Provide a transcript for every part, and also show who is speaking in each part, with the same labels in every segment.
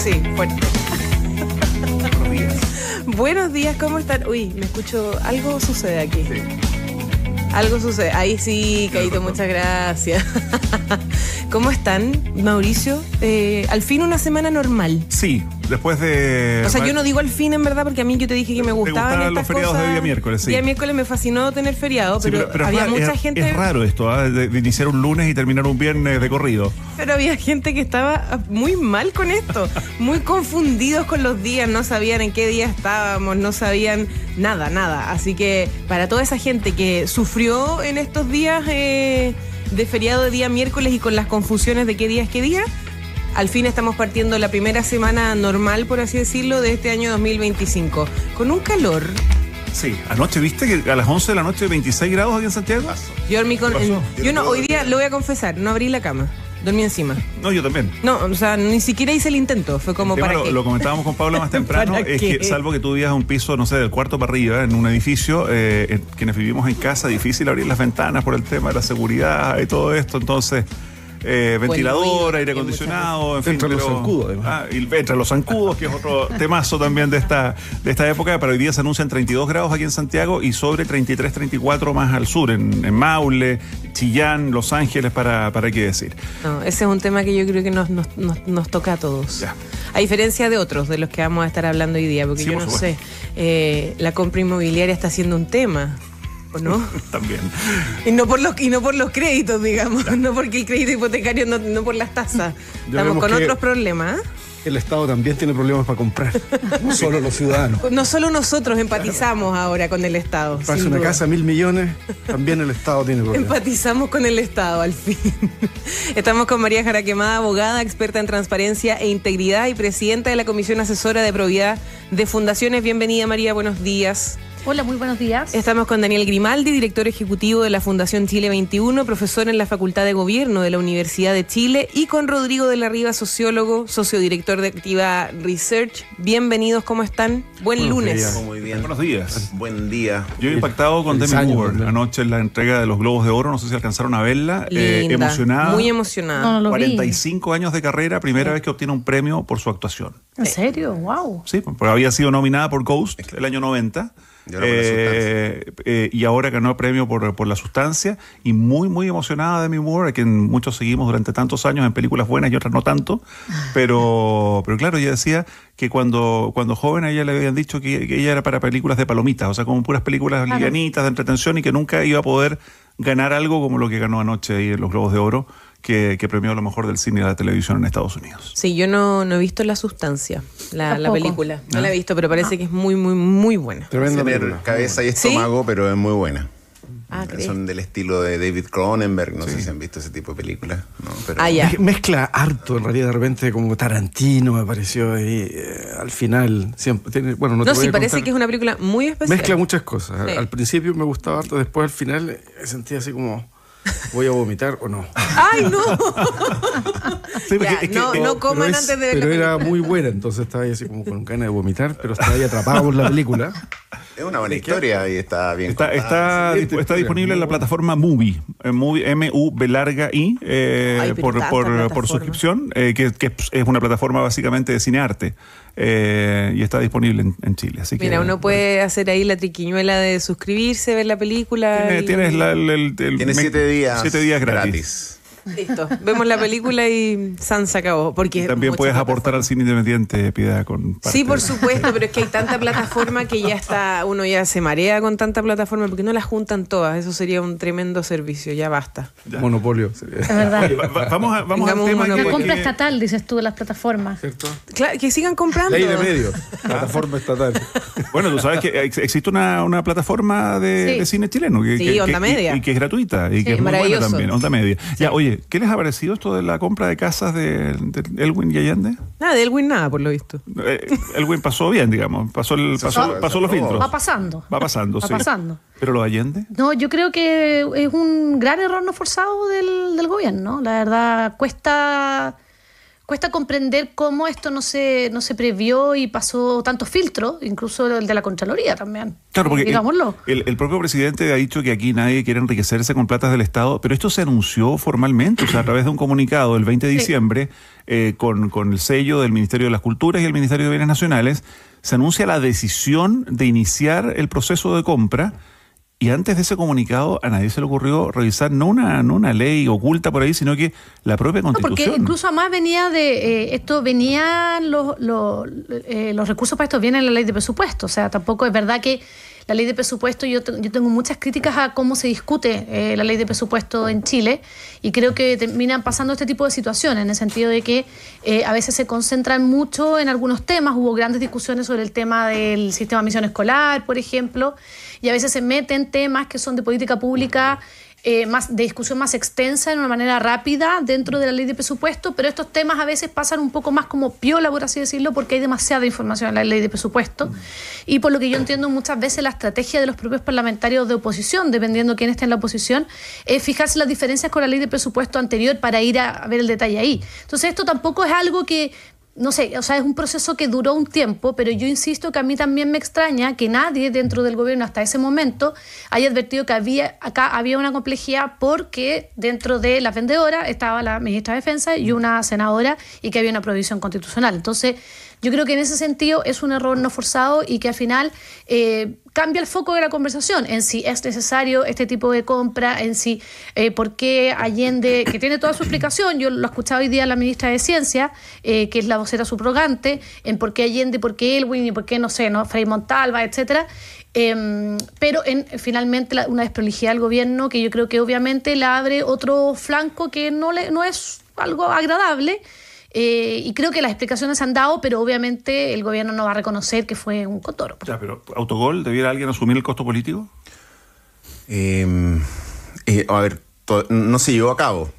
Speaker 1: Sí, fuerte.
Speaker 2: Buenos días.
Speaker 1: Buenos días, ¿cómo están? Uy, me escucho, algo sucede aquí.
Speaker 2: Sí.
Speaker 1: Algo sucede. Ahí sí, Caíto, muchas gracias. ¿Cómo están, Mauricio? Al fin una semana normal.
Speaker 2: Sí, después de...
Speaker 1: O sea, yo no digo al fin, en verdad, porque a mí yo te dije que me gustaban estas
Speaker 2: los feriados
Speaker 1: cosas.
Speaker 2: de día miércoles, sí.
Speaker 1: Día miércoles me fascinó tener feriado,
Speaker 2: Sí,
Speaker 1: pero había mucha gente...
Speaker 2: Es raro esto, de iniciar un lunes y terminar un viernes de corrido.
Speaker 1: Pero había gente que estaba muy mal con esto, muy confundidos con los días, no sabían en qué día estábamos, no sabían nada. Así que para toda esa gente que sufrió en estos días de feriado de día miércoles y con las confusiones de qué día es qué día, al fin estamos partiendo la primera semana normal, por así decirlo, de este año 2025, con un calor.
Speaker 2: Sí, anoche, ¿viste que a las 11 de la noche 26 grados aquí en Santiago?
Speaker 1: Yo dormí yo no, hoy día lo voy a confesar, no abrí la cama. Dormí encima.
Speaker 2: No, yo también.
Speaker 1: No, o sea, ni siquiera hice el intento. Fue como para qué.
Speaker 2: Lo comentábamos con Paula más temprano, es
Speaker 1: qué?
Speaker 2: que salvo que tú vivas un piso, no sé, del cuarto para arriba, en un edificio, quienes vivimos en casa, difícil abrir las ventanas por el tema de la seguridad y todo esto, entonces... ventilador, aire acondicionado, en fin.
Speaker 3: Entre los zancudos, además.
Speaker 2: Y entre los zancudos, que es otro temazo también de esta época. Pero hoy día se anuncian 32 grados aquí en Santiago y sobre 33, 34 más al sur, en Maule, Chillán, Los Ángeles, para qué decir.
Speaker 1: No, ese es un tema que yo creo que nos toca a todos.
Speaker 2: Ya.
Speaker 1: A diferencia de otros, de los que vamos a estar hablando hoy día, porque
Speaker 2: Sí,
Speaker 1: yo no sé, la compra inmobiliaria está siendo un tema. ¿O no?
Speaker 2: También.
Speaker 1: Y no por los créditos, digamos, no porque el crédito hipotecario, no por las tasas. Estamos con otros problemas.
Speaker 3: El Estado también tiene problemas para comprar, no solo los ciudadanos.
Speaker 1: No solo nosotros empatizamos ahora con el Estado.
Speaker 3: Para una casa 1.000 millones, también el Estado tiene problemas.
Speaker 1: Empatizamos con el Estado, al fin. Estamos con María Jaraquemada, abogada, experta en transparencia e integridad y presidenta de la Comisión Asesora de Probidad de Fundaciones. Bienvenida, María, buenos días.
Speaker 4: Hola, muy buenos días.
Speaker 1: Estamos con Daniel Grimaldi, director ejecutivo de la Fundación Chile 21, profesor en la Facultad de Gobierno de la Universidad de Chile, y con Rodrigo de la Riva, sociólogo, sociodirector de Activa Research. Bienvenidos, ¿cómo están? Buen lunes.
Speaker 3: Días.
Speaker 5: Muy bien.
Speaker 2: Buenos días.
Speaker 5: Buen día.
Speaker 2: Yo he impactado con
Speaker 3: Feliz
Speaker 2: Demi
Speaker 3: año,
Speaker 2: Moore
Speaker 3: ¿no?
Speaker 2: anoche en la entrega de los Globos de Oro. No sé si alcanzaron a verla.
Speaker 1: Linda,
Speaker 2: Emocionada.
Speaker 1: muy emocionada.
Speaker 4: No lo vi.
Speaker 2: 45 años de carrera, primera vez que obtiene un premio por su actuación.
Speaker 4: ¿En serio? Wow.
Speaker 2: Sí, porque había sido nominada por Ghost el año 90.
Speaker 5: Y ahora por La Sustancia.
Speaker 2: Y ahora ganó el premio por La Sustancia. Y muy emocionada Demi Moore, a quien muchos seguimos durante tantos años en películas buenas y otras no tanto. Pero claro, ella decía que cuando joven a ella le habían dicho que ella era para películas de palomitas, o sea, como puras películas livianitas de entretención, y que nunca iba a poder ganar algo como lo que ganó anoche ahí en los Globos de Oro, que premió lo mejor del cine y de la televisión en Estados Unidos.
Speaker 1: Sí, yo no he visto La Sustancia, la
Speaker 4: Tampoco.
Speaker 1: película. No la he visto, pero parece que es muy buena.
Speaker 3: Tremenda
Speaker 5: Tener
Speaker 3: película.
Speaker 5: cabeza y estómago, pero es muy buena.
Speaker 1: Ah, ¿crees?
Speaker 5: Son del estilo de David Cronenberg. No sé si han visto ese tipo de películas. ¿No? Pero
Speaker 1: Ya.
Speaker 3: Mezcla harto, en realidad, de repente, como Tarantino me pareció ahí, al final. Siempre tiene, bueno, no te
Speaker 1: No,
Speaker 3: voy
Speaker 1: sí,
Speaker 3: a
Speaker 1: parece
Speaker 3: contar.
Speaker 1: que es una película muy especial.
Speaker 3: Mezcla muchas cosas.
Speaker 1: Sí.
Speaker 3: Al principio me gustaba harto, después al final sentía así como, ¿voy a vomitar o no?
Speaker 1: ¡Ay, no!
Speaker 2: Sí, porque
Speaker 1: Ya,
Speaker 2: es que,
Speaker 1: no coman
Speaker 3: Pero
Speaker 1: antes de ver la
Speaker 3: Pero era
Speaker 1: película.
Speaker 3: muy buena, entonces estaba ahí así como con ganas de vomitar, pero estaba ahí atrapado por la película.
Speaker 5: es una buena historia y está bien
Speaker 2: Está
Speaker 5: contada.
Speaker 2: está disponible en la plataforma Movie, MUV
Speaker 1: Ay, pero tanta
Speaker 2: por
Speaker 1: plataforma.
Speaker 2: suscripción, que es una plataforma básicamente de cinearte, y está disponible en Chile. Así
Speaker 1: Mira,
Speaker 2: que,
Speaker 1: uno puede hacer ahí la triquiñuela de suscribirse, ver la película.
Speaker 2: Tienes
Speaker 5: Tiene 7 días.
Speaker 2: 7 días gratis.
Speaker 1: Listo. Vemos la película y San se acabó. Porque
Speaker 2: También
Speaker 1: muchas
Speaker 2: puedes aportar al
Speaker 1: plataformas.
Speaker 2: cine independiente, Piedad, con parte
Speaker 1: Sí, por supuesto, pero es que hay tanta plataforma que ya está, uno ya se marea con tanta plataforma, porque no las juntan todas. Eso sería un tremendo servicio, ya basta.
Speaker 2: Ya.
Speaker 3: Monopolio, sería,
Speaker 4: Es verdad.
Speaker 2: Oye, vamos al
Speaker 1: Tengamos un
Speaker 2: tema
Speaker 1: monopolio.
Speaker 4: La compra
Speaker 2: que-
Speaker 4: estatal, dices tú, de las plataformas.
Speaker 3: ¿cierto?
Speaker 1: Claro, que sigan comprando.
Speaker 3: Ley de medios, plataforma estatal.
Speaker 2: Bueno, tú sabes que existe una plataforma de,
Speaker 4: Sí.
Speaker 2: de cine chileno
Speaker 1: Sí, Onda Media.
Speaker 2: y que es gratuita y que es muy buena
Speaker 1: maravilloso.
Speaker 2: también, Onda Media. Ya, oye, ¿qué les ha parecido esto de la compra de casas de Elwin y Allende?
Speaker 1: Nada, de Elwin nada, por lo visto.
Speaker 2: Elwin pasó bien, digamos, pasó los filtros.
Speaker 4: Va pasando.
Speaker 2: Va pasando,
Speaker 4: Va
Speaker 2: sí.
Speaker 4: pasando.
Speaker 2: Pero los Allende,
Speaker 4: No, yo creo que es un gran error no forzado del gobierno, ¿no? La verdad, cuesta cuesta comprender cómo esto no se previó y pasó tantos filtros, incluso el de la Contraloría también.
Speaker 2: Claro, porque
Speaker 4: digámoslo.
Speaker 2: El propio presidente ha dicho que aquí nadie quiere enriquecerse con platas del Estado, pero esto se anunció formalmente, o sea, a través de un comunicado el 20 de diciembre, con el sello del Ministerio de las Culturas y el Ministerio de Bienes Nacionales, se anuncia la decisión de iniciar el proceso de compra. Y antes de ese comunicado a nadie se le ocurrió revisar no una ley oculta por ahí, sino que la propia Constitución.
Speaker 4: No, porque incluso además venía de venían los recursos para esto vienen en la ley de presupuesto. O sea, tampoco es verdad que la ley de presupuesto, yo tengo muchas críticas a cómo se discute la ley de presupuesto en Chile, y creo que terminan pasando este tipo de situaciones, en el sentido de que a veces se concentran mucho en algunos temas. Hubo grandes discusiones sobre el tema del sistema de admisión escolar, por ejemplo, y a veces se meten temas que son de política pública, más de discusión más extensa, en una manera rápida dentro de la ley de presupuesto, pero estos temas a veces pasan un poco más como piola, por así decirlo, porque hay demasiada información en la ley de presupuesto. Y por lo que yo entiendo, muchas veces la estrategia de los propios parlamentarios de oposición, dependiendo quién esté en la oposición, es fijarse las diferencias con la ley de presupuesto anterior para ir a ver el detalle ahí. Entonces esto tampoco es algo que... No sé, o sea, es un proceso que duró un tiempo, pero yo insisto que a mí también me extraña que nadie dentro del gobierno hasta ese momento haya advertido que acá había una complejidad, porque dentro de las vendedoras estaba la ministra de Defensa y una senadora, y que había una prohibición constitucional. Entonces, yo creo que en ese sentido es un error no forzado, y que al final cambia el foco de la conversación en si es necesario este tipo de compra, en si por qué Allende, que tiene toda su explicación, yo lo he escuchado hoy día a la ministra de Ciencia, que es la vocera subrogante, en por qué Allende, por qué Elwin y por qué, no sé, Frei Montalva, etcétera. Pero finalmente una desprolijidad del gobierno que yo creo que obviamente le abre otro flanco que no es algo agradable. Y creo que las explicaciones se han dado, pero obviamente el gobierno no va a reconocer que fue un cotorro.
Speaker 2: Ya, pero ¿Autogol debiera alguien asumir el costo político?
Speaker 5: A ver, no se llevó a cabo.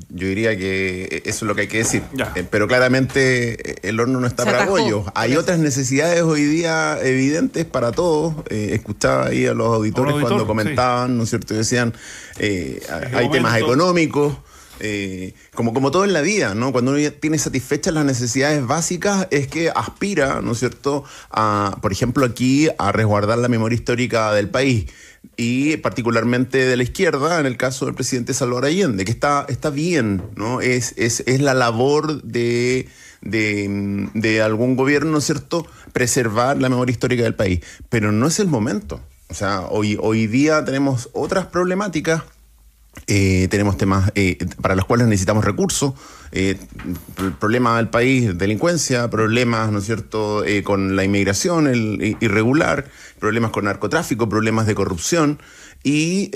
Speaker 5: Yo diría que eso es lo que hay que decir. Pero claramente el horno no está para bollos. Hay otras necesidades hoy día evidentes para todos. Escuchaba ahí a los auditores cuando comentaban, sí, ¿no es cierto? Y decían, hay temas económicos. Como todo en la vida, ¿no? Cuando uno ya tiene satisfechas las necesidades básicas, es que aspira, ¿no es cierto?, por ejemplo, aquí a resguardar la memoria histórica del país, y particularmente de la izquierda, en el caso del presidente Salvador Allende, que está bien, ¿no? Es la labor de algún gobierno, ¿no es cierto?, preservar la memoria histórica del país, pero no es el momento. O sea, hoy día tenemos otras problemáticas. Tenemos temas para los cuales necesitamos recursos, el problema del país, delincuencia, problemas, ¿no es cierto?, con la inmigración irregular, problemas con narcotráfico, problemas de corrupción, y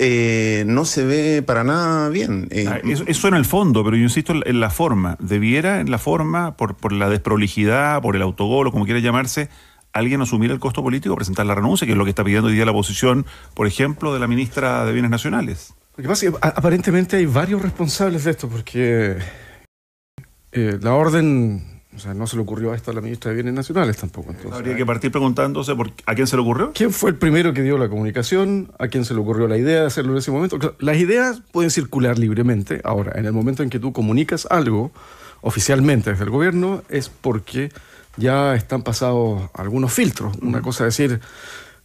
Speaker 5: no se ve para nada bien.
Speaker 2: Eso en el fondo, pero yo insisto en la forma. Debiera, en la forma, por la desprolijidad, por el autogol, o como quiera llamarse, alguien asumir el costo político, presentar la renuncia, que es lo que está pidiendo hoy día la oposición, por ejemplo, de la ministra de Bienes Nacionales.
Speaker 3: Lo que pasa es que aparentemente hay varios responsables de esto, porque la orden, o sea, no se le ocurrió a esto a la ministra de Bienes Nacionales tampoco. Entonces,
Speaker 2: habría que partir preguntándose a quién se le ocurrió.
Speaker 3: ¿Quién fue el primero que dio la comunicación? ¿A quién se le ocurrió la idea de hacerlo en ese momento? Claro, las ideas pueden circular libremente. Ahora, en el momento en que tú comunicas algo oficialmente desde el gobierno, es porque ya están pasados algunos filtros. Una cosa es decir,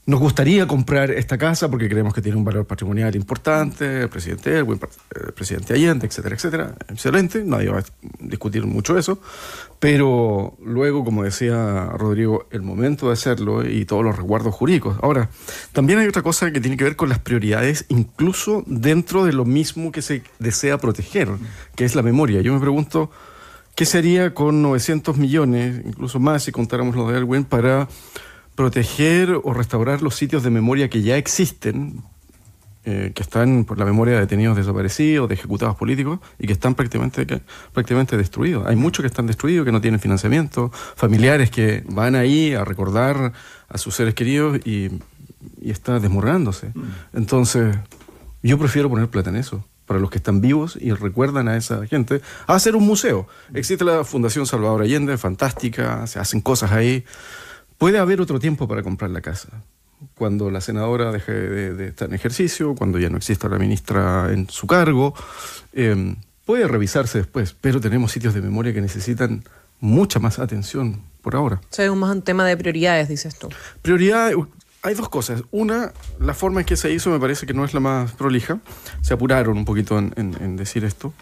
Speaker 3: nos gustaría comprar esta casa porque creemos que tiene un valor patrimonial importante, el presidente Elwin, el presidente Allende, etcétera, etcétera. Excelente, nadie va a discutir mucho eso, pero luego, como decía Rodrigo, el momento de hacerlo y todos los resguardos jurídicos. Ahora, también hay otra cosa que tiene que ver con las prioridades, incluso dentro de lo mismo que se desea proteger, que es la memoria. Yo me pregunto, ¿qué sería con 900 millones, incluso más si contáramos lo de Elwin, para proteger o restaurar los sitios de memoria que ya existen, que están por la memoria de detenidos desaparecidos, de ejecutados políticos, y que están prácticamente destruidos? Hay muchos que están destruidos, que no tienen financiamiento, familiares que van ahí a recordar a sus seres queridos y está desmoronándose. Entonces, yo prefiero poner plata en eso, para los que están vivos y recuerdan a esa gente, a hacer un museo. Existe la Fundación Salvador Allende, fantástica, se hacen cosas ahí. Puede haber otro tiempo para comprar la casa, cuando la senadora deje de estar en ejercicio, cuando ya no exista la ministra en su cargo. puede revisarse después, pero tenemos sitios de memoria que necesitan mucha más atención por ahora.
Speaker 1: O sea, es más un tema de prioridades, dices tú.
Speaker 3: Prioridad, hay dos cosas. Una, la forma en que se hizo me parece que no es la más prolija. Se apuraron un poquito en decir esto.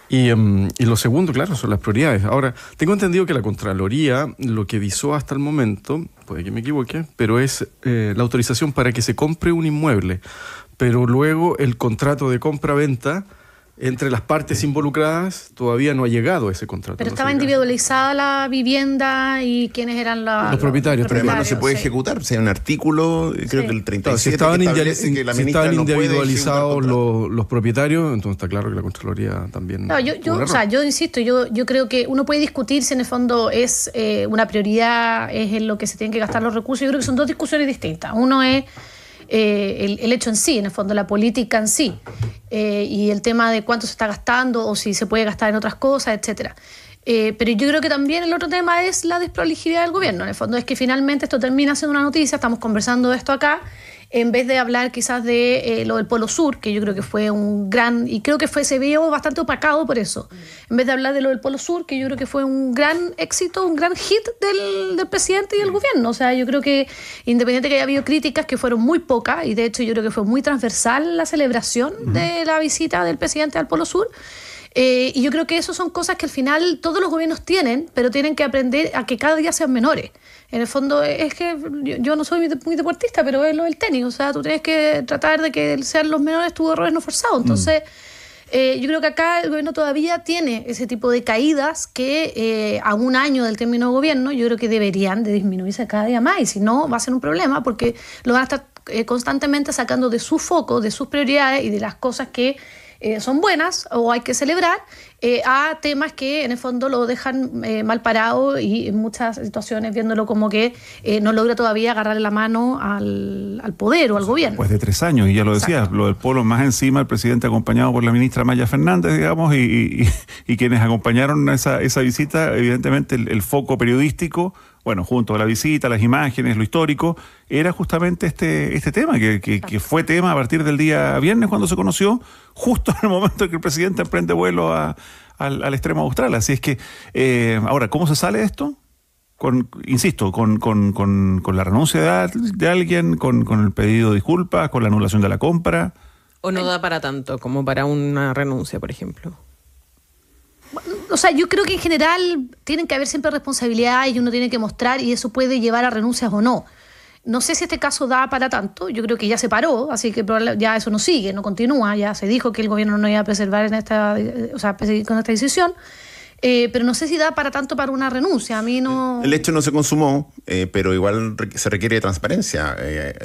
Speaker 3: Y lo segundo, claro, son las prioridades. Ahora, tengo entendido que la Contraloría lo que visó hasta el momento, puede que me equivoque, pero es la autorización para que se compre un inmueble. Pero luego el contrato de compra-venta entre las partes involucradas todavía no ha llegado a ese contrato.
Speaker 4: Pero estaba individualizada la vivienda y quiénes eran los
Speaker 3: propietarios.
Speaker 5: Pero además no se puede ejecutar. Si hay un artículo, creo que el 37,
Speaker 3: si estaban
Speaker 5: que que la ministra no puede
Speaker 3: individualizados los propietarios, entonces está claro que la Contraloría también...
Speaker 4: No, yo insisto, yo creo que uno puede discutir si en el fondo es una prioridad, es en lo que se tienen que gastar los recursos. Yo creo que son dos discusiones distintas. Uno es el hecho en sí, en el fondo, la política en sí, y el tema de cuánto se está gastando o si se puede gastar en otras cosas, etcétera. Pero yo creo que también el otro tema es la desprolijidad del gobierno. En el fondo es que finalmente esto termina siendo una noticia, estamos conversando de esto acá, en vez de hablar quizás de lo del Polo Sur, que yo creo que fue un gran, y creo que se vio bastante opacado por eso, en vez de hablar de lo del Polo Sur, que yo creo que fue un gran éxito, un gran hit del presidente y del gobierno. O sea, yo creo que independiente que haya habido críticas, que fueron muy pocas, y de hecho yo creo que fue muy transversal la celebración de la visita del presidente al Polo Sur. Y yo creo que eso son cosas que al final todos los gobiernos tienen, pero tienen que aprender a que cada día sean menores. En el fondo es que yo no soy muy deportista, pero es lo del tenis. O sea, tú tienes que tratar de que sean los menores tus errores no forzados. Entonces, yo creo que acá el gobierno todavía tiene ese tipo de caídas que a un año del término de gobierno yo creo que deberían de disminuirse cada día más. Y si no, va a ser un problema porque lo van a estar constantemente sacando de su foco, de sus prioridades y de las cosas que son buenas o hay que celebrar, a temas que en el fondo lo dejan mal parado y en muchas situaciones viéndolo como que no logra todavía agarrarle la mano al poder o al gobierno.
Speaker 2: Pues de 3 años, y ya lo decías, lo del Polo más encima, el presidente acompañado por la ministra Maya Fernández, digamos, y quienes acompañaron esa visita, evidentemente el foco periodístico, bueno, junto a la visita, las imágenes, lo histórico, era justamente este tema, que fue tema a partir del día viernes cuando se conoció, justo en el momento en que el presidente emprende vuelo al extremo austral. Así es que, ahora, ¿cómo se sale de esto? Insisto, con la renuncia de alguien, con el pedido de disculpas, con la anulación de la compra.
Speaker 1: ¿O no da para tanto como para una renuncia, por ejemplo?
Speaker 4: O sea, yo creo que en general tienen que haber siempre responsabilidades y uno tiene que mostrar y eso puede llevar a renuncias o no. No sé si este caso da para tanto, yo creo que ya se paró, así que ya eso no sigue, no continúa, ya se dijo que el gobierno no iba a preservar seguir con esta decisión, pero no sé si da para tanto para una renuncia, a mí no...
Speaker 5: El hecho no se consumó, pero igual se requiere de transparencia.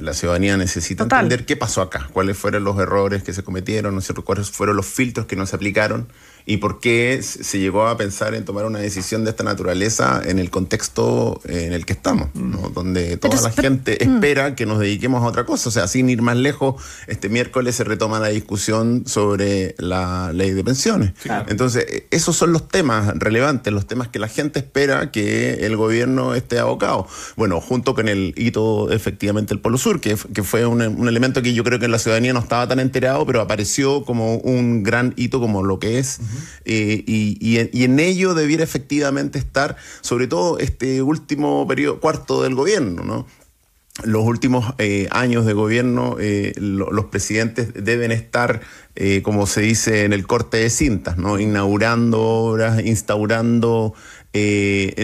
Speaker 5: La ciudadanía necesita entender qué pasó acá, cuáles fueron los errores que se cometieron, ¿no es cierto?, cuáles fueron los filtros que no se aplicaron y por qué se llegó a pensar en tomar una decisión de esta naturaleza en el contexto en el que estamos, ¿no? Donde toda la gente espera que nos dediquemos a otra cosa. O sea, sin ir más lejos, este miércoles se retoma la discusión sobre la ley de pensiones. Claro. Entonces, esos son los temas relevantes, los temas que la gente espera que el gobierno esté abocado. Bueno, junto con el hito, efectivamente, el Polo Sur, que fue un elemento que yo creo que la ciudadanía no estaba tan enterado, pero apareció como un gran hito como lo que es. Y en ello debiera efectivamente estar, sobre todo este último periodo, cuarto del gobierno, ¿no? Los últimos años de gobierno, los presidentes deben estar, como se dice en el corte de cintas, ¿no? Inaugurando obras, instaurando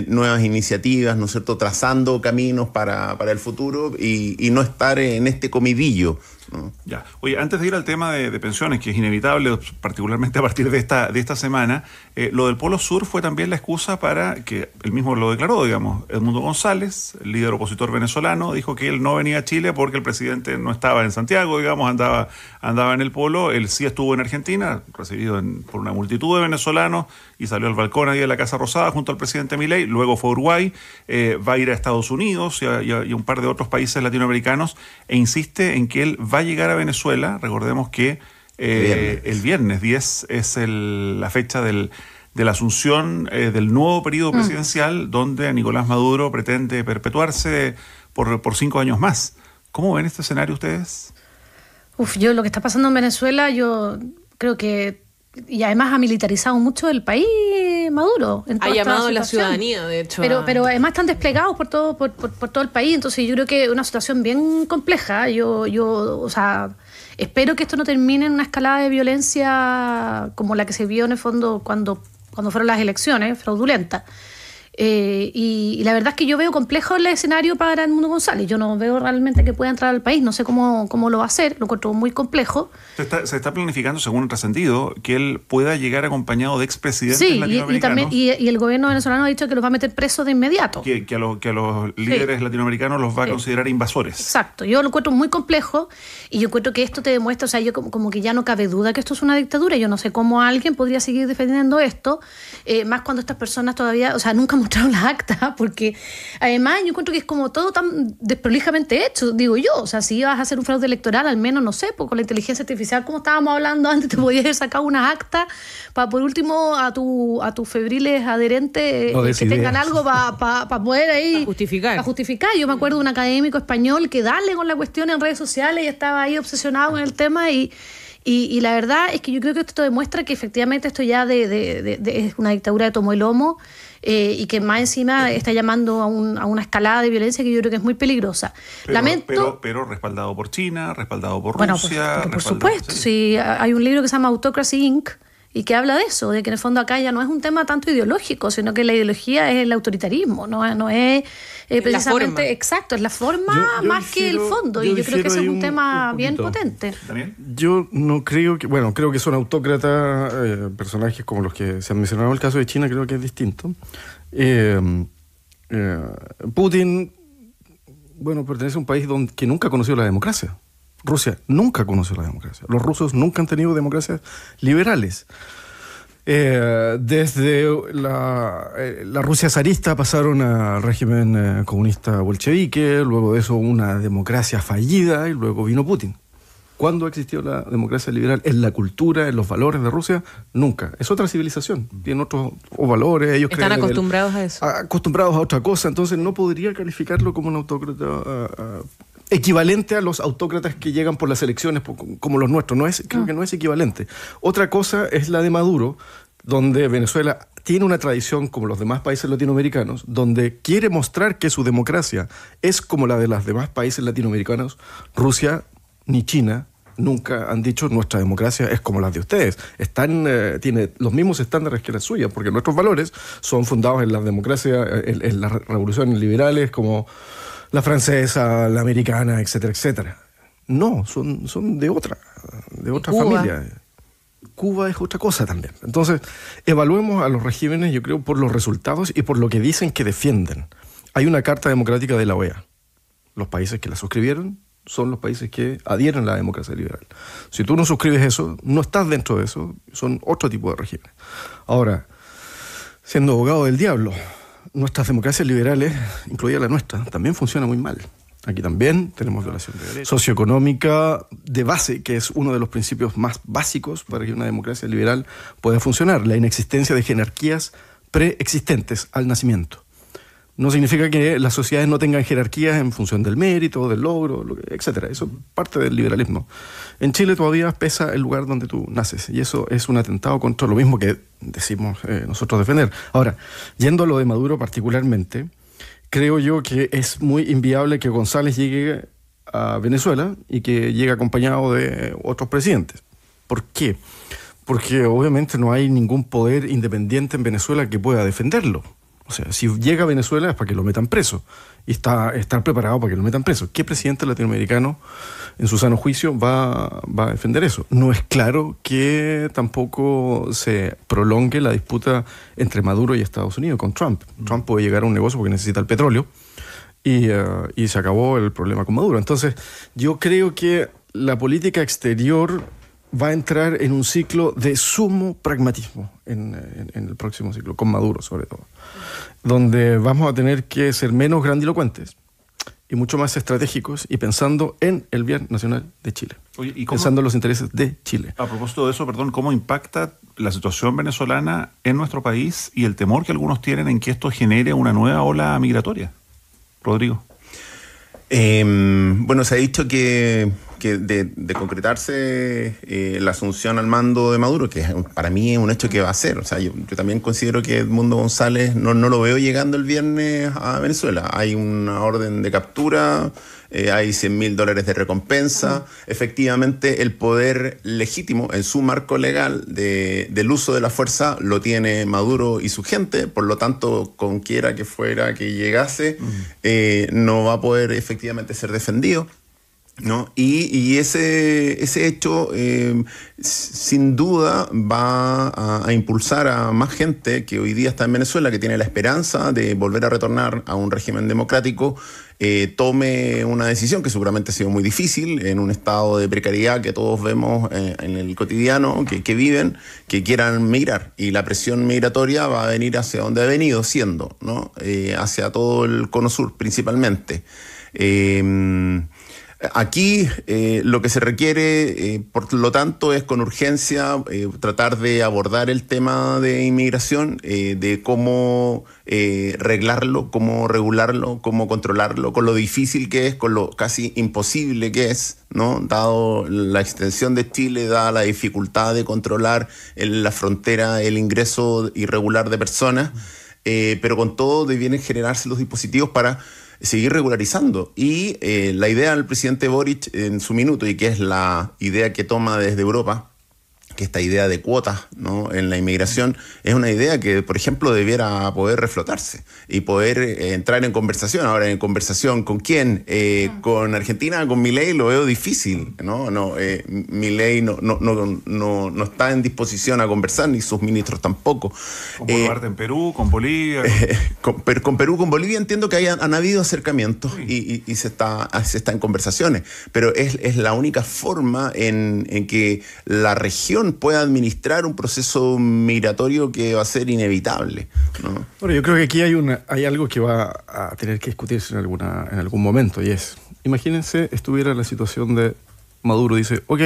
Speaker 5: nuevas iniciativas, ¿no es cierto?, trazando caminos para el futuro y no estar en este comidillo, ¿no?
Speaker 2: Ya. Oye, antes de ir al tema de pensiones, que es inevitable, particularmente a partir de esta semana, lo del Polo Sur fue también la excusa para que él mismo lo declaró, digamos. Edmundo González, el líder opositor venezolano, dijo que él no venía a Chile porque el presidente no estaba en Santiago, digamos, andaba en el Polo. Él sí estuvo en Argentina, recibido por una multitud de venezolanos, y salió al balcón ahí de la Casa Rosada junto al presidente Milei. Luego fue a Uruguay, va a ir a Estados Unidos y a un par de otros países latinoamericanos, e insiste en que él va a llegar a Venezuela. Recordemos que el viernes 10 es la fecha de la asunción del nuevo periodo presidencial, donde Nicolás Maduro pretende perpetuarse por 5 años más. ¿Cómo ven este escenario ustedes?
Speaker 4: Yo lo que está pasando en Venezuela, yo creo que y además ha militarizado mucho el país Maduro.
Speaker 1: Ha llamado a la ciudadanía, de hecho.
Speaker 4: Pero además están desplegados por todo el país, entonces yo creo que es una situación bien compleja. Yo o sea, espero que esto no termine en una escalada de violencia como la que se vio en el fondo cuando fueron las elecciones, fraudulentas. Y la verdad es que yo veo complejo el escenario para Edmundo González. Yo no veo realmente que pueda entrar al país, no sé cómo lo va a hacer, lo encuentro muy complejo.
Speaker 2: Se está planificando, según el trascendido, que él pueda llegar acompañado de expresidentes latinoamericanos.
Speaker 4: Y el gobierno venezolano ha dicho que los va a meter presos de inmediato.
Speaker 2: Que a los líderes latinoamericanos los va a considerar invasores.
Speaker 4: Exacto, yo lo encuentro muy complejo y yo encuentro que esto te demuestra, o sea, yo como que ya no cabe duda que esto es una dictadura. Yo no sé cómo alguien podría seguir defendiendo esto, más cuando estas personas todavía, o sea, nunca mostraron las actas, porque además yo encuentro que es como todo tan desprolijamente hecho, digo yo. O sea, si ibas a hacer un fraude electoral, al menos, no sé, pues con la inteligencia artificial, como estábamos hablando antes, te podías haber sacado unas actas para, por último, a tus febriles adherentes que tengan algo para poder ahí
Speaker 1: para
Speaker 4: justificar. Yo me acuerdo de un académico español que dale con la cuestión en redes sociales y estaba ahí obsesionado con el tema y la verdad es que yo creo que esto demuestra que efectivamente esto ya es una dictadura de tomo y lomo, y que más encima está llamando a una escalada de violencia que yo creo que es muy peligrosa.
Speaker 2: Pero respaldado por China, respaldado por Rusia.
Speaker 4: Por supuesto, sí, hay un libro que se llama Autocracy Inc., y que habla de eso, de que en el fondo acá ya no es un tema tanto ideológico, sino que la ideología es el autoritarismo, no es precisamente, exacto, es la forma más que el fondo, y yo creo que ese es un tema bien potente.
Speaker 2: ¿También?
Speaker 3: Yo no creo que, creo que son autócratas, personajes como los que se han mencionado en el caso de China, creo que es distinto. Putin, pertenece a un país que nunca conoció la democracia. Rusia nunca conoció la democracia. Los rusos nunca han tenido democracias liberales. Desde la Rusia zarista pasaron al régimen comunista bolchevique, luego de eso una democracia fallida y luego vino Putin. ¿Cuándo existió la democracia liberal? ¿En la cultura, en los valores de Rusia? Nunca. Es otra civilización. Tienen otros valores. Ellos
Speaker 1: están acostumbrados a eso.
Speaker 3: Acostumbrados a otra cosa. Entonces no podría calificarlo como un autócrata equivalente a los autócratas que llegan por las elecciones como los nuestros. Creo que no es equivalente. Otra cosa es la de Maduro, donde Venezuela tiene una tradición como los demás países latinoamericanos, donde quiere mostrar que su democracia es como la de los demás países latinoamericanos. Rusia ni China nunca han dicho nuestra democracia es como la de ustedes. Tiene los mismos estándares que las suyas, porque nuestros valores son fundados en la democracia, en las revoluciones liberales como la francesa, la americana, etcétera, etcétera. No, son de otra familia. Cuba es otra cosa también. Entonces, evaluemos a los regímenes, yo creo, por los resultados y por lo que dicen que defienden. Hay una Carta Democrática de la OEA. Los países que la suscribieron son los países que adhieren a la democracia liberal. Si tú no suscribes eso, no estás dentro de eso, son otro tipo de regímenes. Ahora, siendo abogado del diablo, nuestras democracias liberales, incluida la nuestra, también funcionan muy mal. Aquí también tenemos violación de derechos. Socioeconómica de base, que es uno de los principios más básicos para que una democracia liberal pueda funcionar. La inexistencia de jerarquías preexistentes al nacimiento. No significa que las sociedades no tengan jerarquías en función del mérito, del logro, etcétera. Eso es parte del liberalismo. En Chile todavía pesa el lugar donde tú naces, y eso es un atentado contra lo mismo que decimos nosotros defender. Ahora, yendo a lo de Maduro particularmente, creo yo que es muy inviable que González llegue a Venezuela y que llegue acompañado de otros presidentes. ¿Por qué? Porque obviamente no hay ningún poder independiente en Venezuela que pueda defenderlo. O sea, si llega a Venezuela es para que lo metan preso y estar preparado para que lo metan preso. ¿Qué presidente latinoamericano en su sano juicio va a defender eso? No es claro que tampoco se prolongue la disputa entre Maduro y Estados Unidos con Trump. Trump puede llegar a un negocio porque necesita el petróleo y se acabó el problema con Maduro. Entonces, yo creo que la política exterior va a entrar en un ciclo de sumo pragmatismo en el próximo ciclo, con Maduro sobre todo, donde vamos a tener que ser menos grandilocuentes y mucho más estratégicos y pensando en el bien nacional de Chile.
Speaker 2: Oye, ¿y
Speaker 3: pensando en los intereses de Chile.
Speaker 2: A propósito de eso, ¿cómo impacta la situación venezolana en nuestro país y el temor que algunos tienen en que esto genere una nueva ola migratoria? Rodrigo.
Speaker 5: Se ha dicho que que de concretarse la asunción al mando de Maduro, que para mí es un hecho que va a ser. O sea, yo también considero que Edmundo González no lo veo llegando el viernes a Venezuela. Hay una orden de captura, hay $100.000 de recompensa. Efectivamente, el poder legítimo en su marco legal del uso de la fuerza lo tiene Maduro y su gente. Por lo tanto, con quiera que fuera que llegase, no va a poder efectivamente ser defendido, ¿no? Y ese hecho sin duda va a impulsar a más gente que hoy día está en Venezuela, que tiene la esperanza de volver a retornar a un régimen democrático, tome una decisión que seguramente ha sido muy difícil en un estado de precariedad que todos vemos en el cotidiano, que viven, que quieran migrar. Y la presión migratoria va a venir hacia donde ha venido siendo, ¿no? Hacia todo el cono sur principalmente. Aquí lo que se requiere, por lo tanto, es con urgencia tratar de abordar el tema de inmigración, de cómo reglarlo, cómo regularlo, cómo controlarlo, con lo difícil que es, con lo casi imposible que es, ¿no? Dado la extensión de Chile, dada la dificultad de controlar en la frontera el ingreso irregular de personas, pero con todo deben generarse los dispositivos para seguir regularizando. Y la idea del presidente Boric en su minuto, y que es la idea que toma desde Europa, que esta idea de cuotas, ¿no?, en la inmigración, es una idea que, por ejemplo, debiera poder reflotarse y poder entrar en conversación. Ahora, ¿en conversación con quién? Con Argentina, con Milei lo veo difícil, ¿no? Milei no está en disposición a conversar, ni sus ministros tampoco.
Speaker 2: ¿Con Boluarte en Perú, con Bolivia?
Speaker 5: Con Perú, con Bolivia entiendo que han habido acercamientos y se está en conversaciones, pero es la única forma en que la región pueda administrar un proceso migratorio que va a ser inevitable, ¿no?
Speaker 3: Bueno, yo creo que aquí hay algo que va a tener que discutirse en algún momento, y es, imagínense, estuviera la situación de Maduro, dice, ok,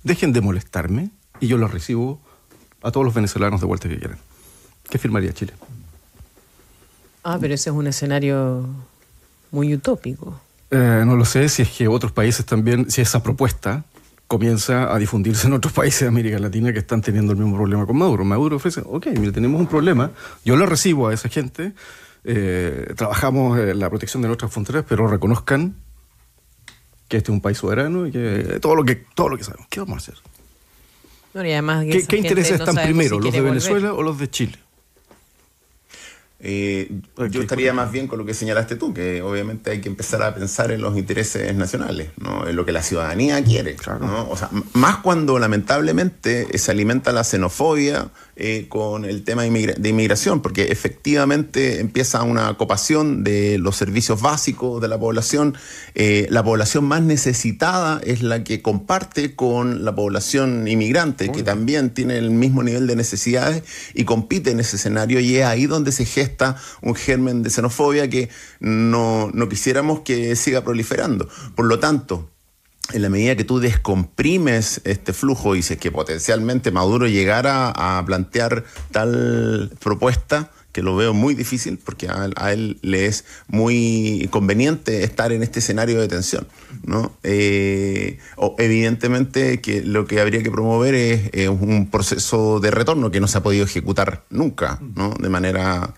Speaker 3: dejen de molestarme y yo los recibo a todos los venezolanos de vuelta que quieran. ¿Qué firmaría Chile?
Speaker 1: Pero ese es un escenario muy utópico.
Speaker 3: No lo sé, si es que otros países también, si esa propuesta comienza a difundirse en otros países de América Latina que están teniendo el mismo problema con Maduro. Maduro ofrece, ok, mira, tenemos un problema, yo lo recibo a esa gente, trabajamos en la protección de nuestras fronteras, pero reconozcan que este es un país soberano y que todo lo que sabemos. ¿Qué vamos a hacer?
Speaker 1: No, y además
Speaker 3: ¿Qué intereses están primero, los de Venezuela o los de Chile?
Speaker 5: Yo estaría más bien con lo que señalaste tú, que obviamente hay que empezar a pensar en los intereses nacionales, ¿no? En lo que la ciudadanía quiere, claro, ¿no? O sea, más cuando lamentablemente se alimenta la xenofobia con el tema de inmigración, porque efectivamente empieza una copación de los servicios básicos de la población. La población más necesitada es la que comparte con la población inmigrante, que también tiene el mismo nivel de necesidades y compite en ese escenario, y es ahí donde se gesta un germen de xenofobia que no quisiéramos que siga proliferando. Por lo tanto, en la medida que tú descomprimes este flujo y si es que potencialmente Maduro llegara a plantear tal propuesta, que lo veo muy difícil porque a él le es muy conveniente estar en este escenario de tensión, ¿no? Evidentemente que lo que habría que promover es un proceso de retorno que no se ha podido ejecutar nunca, ¿no?, de manera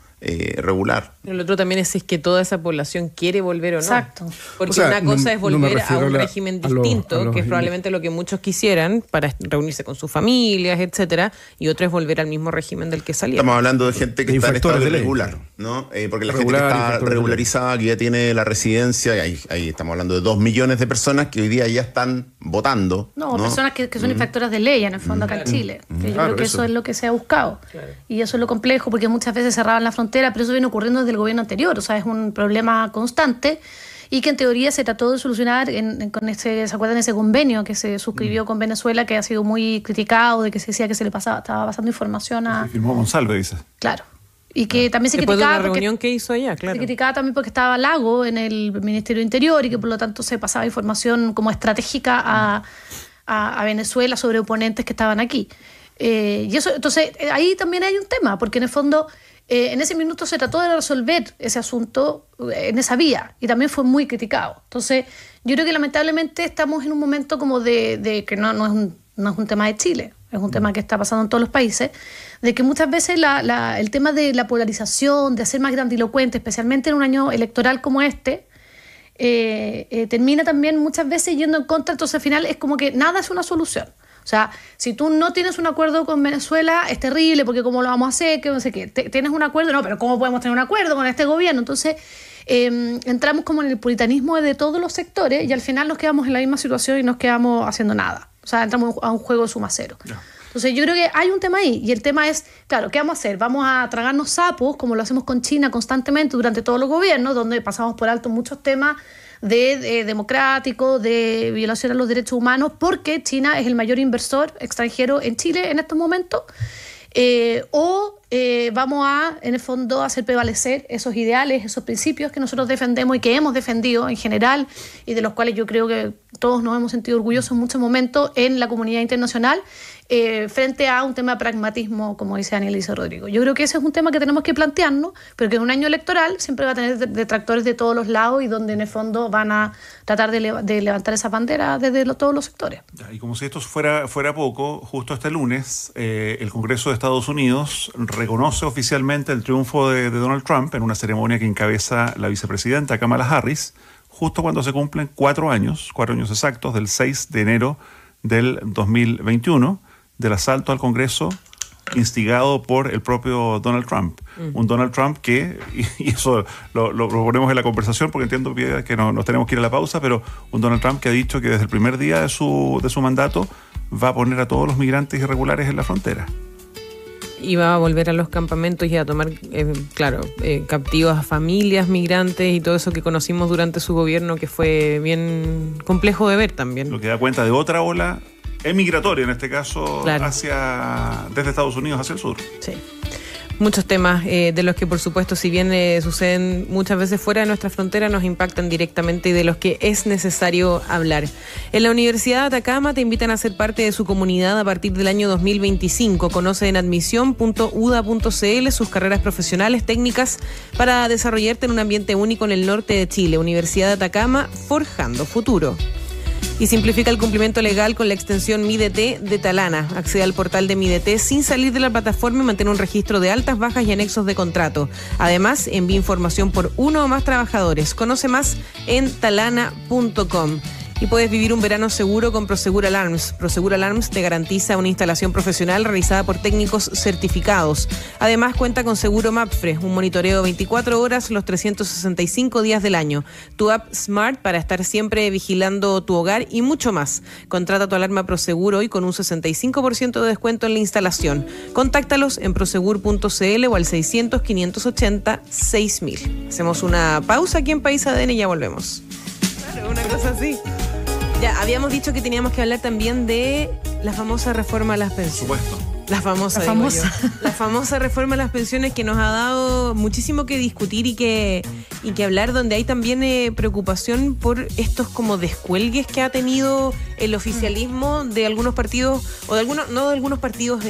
Speaker 5: regular.
Speaker 1: Pero lo otro también es que toda esa población quiere volver o no.
Speaker 4: Exacto.
Speaker 1: Porque una cosa es volver a un régimen distinto, que es probablemente lo que muchos quisieran para reunirse con sus familias, etcétera, y otra es volver al mismo régimen del que salieron.
Speaker 5: Estamos hablando de gente que está en estado irregular, ¿no? Porque la gente que está regularizada, que ya tiene la residencia, y ahí estamos hablando de 2 millones de personas que hoy día ya están votando.
Speaker 4: No, personas que son infractoras de ley en el fondo acá en Chile. Que yo creo que eso es lo que se ha buscado. Claro. Y eso es lo complejo, porque muchas veces cerraban la frontera, pero eso viene ocurriendo desde el gobierno anterior. O sea, es un problema constante y que en teoría se trató de solucionar ¿se acuerdan de ese convenio que se suscribió con Venezuela, que ha sido muy criticado, de que se decía que estaba pasando información a...
Speaker 2: Se firmó Gonzalo, dice.
Speaker 4: Claro. Y que también se
Speaker 1: después
Speaker 4: criticaba...
Speaker 1: de una reunión que hizo allá, claro.
Speaker 4: Se criticaba también porque estaba Lago en el Ministerio de Interior y que por lo tanto se pasaba información como estratégica a Venezuela sobre oponentes que estaban aquí. Y eso, entonces, ahí también hay un tema, porque en el fondo en ese minuto se trató de resolver ese asunto en esa vía y también fue muy criticado. Entonces, yo creo que lamentablemente estamos en un momento como de que no es un tema de Chile, es un tema que está pasando en todos los países, de que muchas veces el tema de la polarización, de hacer más grandilocuente, especialmente en un año electoral como este, termina también muchas veces yendo en contra. Entonces al final es como que nada es una solución. O sea, si tú no tienes un acuerdo con Venezuela, es terrible, porque ¿cómo lo vamos a hacer? Que no sé qué. ¿Tienes un acuerdo? No, pero ¿cómo podemos tener un acuerdo con este gobierno? Entonces, entramos como en el puritanismo de todos los sectores y al final nos quedamos en la misma situación y nos quedamos haciendo nada. O sea, entramos a un juego de suma cero. Yeah. Entonces, yo creo que hay un tema ahí y el tema es, claro, ¿qué vamos a hacer? ¿Vamos a tragarnos sapos, como lo hacemos con China constantemente durante todos los gobiernos, donde pasamos por alto muchos temas de democráticos, de violación a los derechos humanos, porque China es el mayor inversor extranjero en Chile en estos momentos? Vamos a, en el fondo, hacer prevalecer esos ideales, esos principios que nosotros defendemos y que hemos defendido en general y de los cuales yo creo que todos nos hemos sentido orgullosos en muchos momentos en la comunidad internacional, frente a un tema de pragmatismo, como dice Daniel y dice Rodrigo. Yo creo que ese es un tema que tenemos que plantearnos, pero que en un año electoral siempre va a tener detractores de todos los lados y donde en el fondo van a tratar de levantar esa bandera desde todos los sectores.
Speaker 2: Y como si esto fuera poco, justo este lunes el Congreso de Estados Unidos reconoce oficialmente el triunfo de Donald Trump en una ceremonia que encabeza la vicepresidenta Kamala Harris, justo cuando se cumplen 4 años exactos del 6 de enero del 2021, del asalto al Congreso instigado por el propio Donald Trump. Un Donald Trump que, y eso lo ponemos en la conversación porque entiendo que nos tenemos que ir a la pausa, pero un Donald Trump que ha dicho que desde el primer día de su mandato va a poner a todos los migrantes irregulares en la frontera.
Speaker 1: Y va a volver a los campamentos y a tomar, captivos a familias migrantes y todo eso que conocimos durante su gobierno, que fue bien complejo de ver también. Lo
Speaker 2: que da cuenta de otra ola emigratoria, en este caso, claro, desde Estados Unidos hacia el sur.
Speaker 1: Sí. Muchos temas de los que, por supuesto, si bien suceden muchas veces fuera de nuestra frontera, nos impactan directamente y de los que es necesario hablar. En la Universidad de Atacama te invitan a ser parte de su comunidad a partir del año 2025. Conoce en admisión.uda.cl sus carreras profesionales, técnicas para desarrollarte en un ambiente único en el norte de Chile. Universidad de Atacama, forjando futuro. Y simplifica el cumplimiento legal con la extensión MiDT de Talana. Accede al portal de MiDT sin salir de la plataforma y mantiene un registro de altas, bajas y anexos de contrato. Además, envía información por 1 o más trabajadores. Conoce más en talana.com. Y puedes vivir un verano seguro con Prosegur Alarms. Prosegur Alarms te garantiza una instalación profesional realizada por técnicos certificados. Además, cuenta con seguro MAPFRE, un monitoreo 24 horas los 365 días del año. Tu app Smart para estar siempre vigilando tu hogar y mucho más. Contrata tu alarma Prosegur hoy con un 65% de descuento en la instalación. Contáctalos en prosegur.cl o al 600-580-6000. Hacemos una pausa aquí en País ADN y ya volvemos. Claro, una cosa así. Ya, habíamos dicho que teníamos que hablar también de la famosa reforma a las pensiones.
Speaker 2: Por supuesto.
Speaker 1: La famosa reforma a las pensiones que nos ha dado muchísimo que discutir y que hablar, donde hay también preocupación por estos como descuelgues que ha tenido el oficialismo de algunos partidos, o de algunos, no de algunos partidos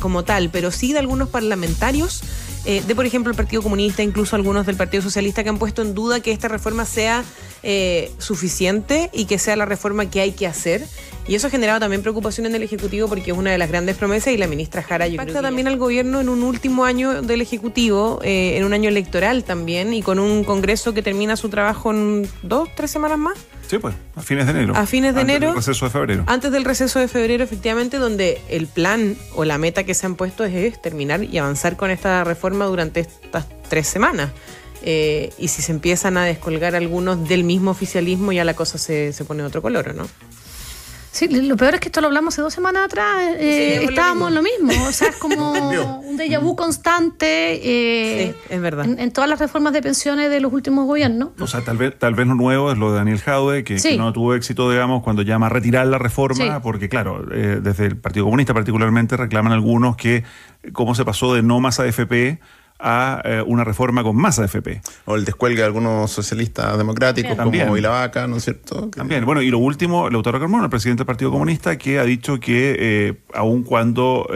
Speaker 1: como tal, pero sí de algunos parlamentarios, de por ejemplo el Partido Comunista, incluso algunos del Partido Socialista, que han puesto en duda que esta reforma sea suficiente y que sea la reforma que hay que hacer. Y eso ha generado también preocupación en el Ejecutivo porque es una de las grandes promesas y la ministra Jara impacta también al gobierno en un último año del Ejecutivo, en un año electoral también, y con un Congreso que termina su trabajo en 2-3 semanas más.
Speaker 2: Sí, pues, a fines de enero.
Speaker 1: A fines de enero.
Speaker 2: Antes del receso de febrero.
Speaker 1: Antes del receso de febrero, efectivamente, donde el plan o la meta que se han puesto es terminar y avanzar con esta reforma durante estas 3 semanas. Y si se empiezan a descolgar algunos del mismo oficialismo, ya la cosa se pone de otro color, ¿o no?
Speaker 4: Sí, lo peor es que esto lo hablamos hace 2 semanas atrás, estábamos en lo mismo, o sea, es como un déjà vu constante
Speaker 1: sí, es verdad.
Speaker 4: En todas las reformas de pensiones de los últimos gobiernos.
Speaker 2: O sea, tal vez lo nuevo es lo de Daniel Jadwe, que no tuvo éxito, digamos, cuando llama a retirar la reforma, porque claro, desde el Partido Comunista particularmente reclaman algunos que cómo se pasó de no más AFP a una reforma con más AFP.
Speaker 5: O el descuelgue de algunos socialistas democráticos,
Speaker 2: también,
Speaker 5: como Vilavaca, ¿no es cierto?
Speaker 2: También. Bueno, y lo último, Lautaro Carmona, el presidente del Partido Comunista, que ha dicho que aun cuando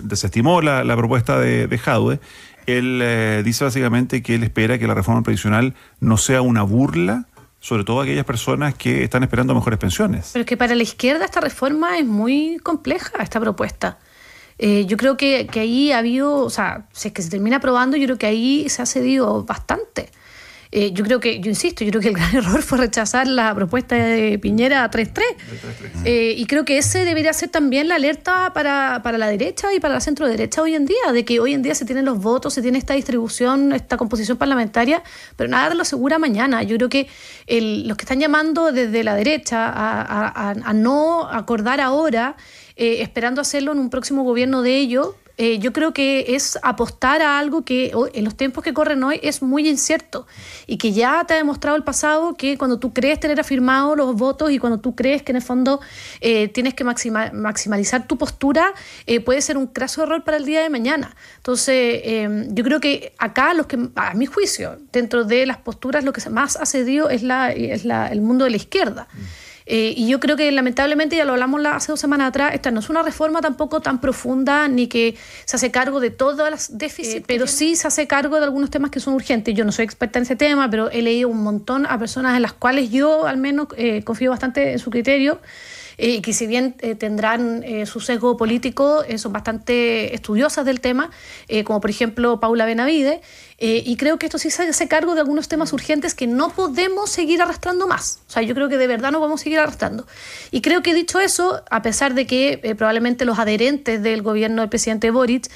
Speaker 2: desestimó la propuesta de Jadwe, Él dice básicamente que él espera que la reforma previsional no sea una burla, sobre todo aquellas personas que están esperando mejores pensiones.
Speaker 4: Pero es que para la izquierda esta reforma es muy compleja, esta propuesta. Yo creo que ahí ha habido, o sea, si es que se termina aprobando, yo creo que ahí se ha cedido bastante. Yo insisto, yo creo que el gran error fue rechazar la propuesta de Piñera 3-3. Y creo que ese debería ser también la alerta para la derecha y para la centro derecha hoy en día, de que hoy en día se tienen los votos, se tiene esta distribución, esta composición parlamentaria, pero nada lo asegura mañana. Yo creo que los que están llamando desde la derecha a no acordar ahora, esperando hacerlo en un próximo gobierno de ellos, yo creo que es apostar a algo que en los tiempos que corren hoy es muy incierto y que ya te ha demostrado el pasado que cuando tú crees tener afirmados los votos y cuando tú crees que en el fondo tienes que maximalizar tu postura, puede ser un craso error para el día de mañana. Entonces, yo creo que acá, a mi juicio, dentro de las posturas, lo que más ha cedido es el mundo de la izquierda. Y yo creo que lamentablemente, ya lo hablamos hace 2 semanas atrás, esta no es una reforma tampoco tan profunda ni que se hace cargo de todos los déficits, pero sí se hace cargo de algunos temas que son urgentes. Yo no soy experta en ese tema, pero he leído un montón a personas en las cuales yo al menos confío bastante en su criterio, que si bien tendrán su sesgo político, son bastante estudiosas del tema, como por ejemplo Paula Benavides, y creo que esto sí se hace cargo de algunos temas urgentes que no podemos seguir arrastrando más. O sea, yo creo que de verdad no podemos seguir arrastrando. Y creo que dicho eso, a pesar de que probablemente los adherentes del gobierno del presidente Boric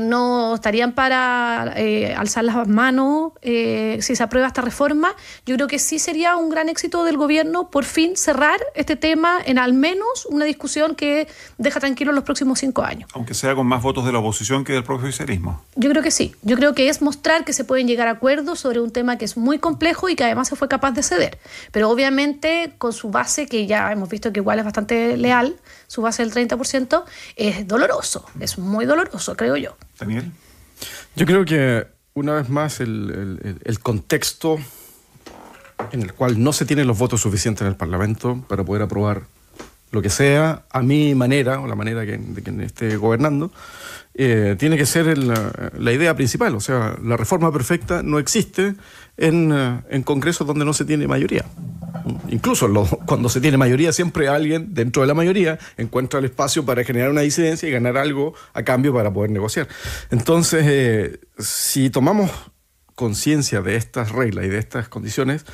Speaker 4: no estarían para alzar las manos si se aprueba esta reforma, yo creo que sí sería un gran éxito del gobierno por fin cerrar este tema en al menos una discusión que deja tranquilos los próximos 5 años.
Speaker 2: Aunque sea con más votos de la oposición que del propio oficialismo.
Speaker 4: Yo creo que sí. Yo creo que es mostrar que se pueden llegar a acuerdos sobre un tema que es muy complejo y que además se fue capaz de ceder. Pero obviamente con su base, que ya hemos visto que igual es bastante leal, su base del 30%, es doloroso. Es muy doloroso, creo yo.
Speaker 2: Daniel.
Speaker 3: Yo creo que una vez más el contexto en el cual no se tienen los votos suficientes en el Parlamento para poder aprobar lo que sea, a mi manera, o la manera de quien esté gobernando, tiene que ser la idea principal. O sea, la reforma perfecta no existe en congresos donde no se tiene mayoría. Incluso cuando se tiene mayoría, siempre alguien dentro de la mayoría encuentra el espacio para generar una disidencia y ganar algo a cambio para poder negociar. Entonces, si tomamos conciencia de estas reglas y de estas condiciones,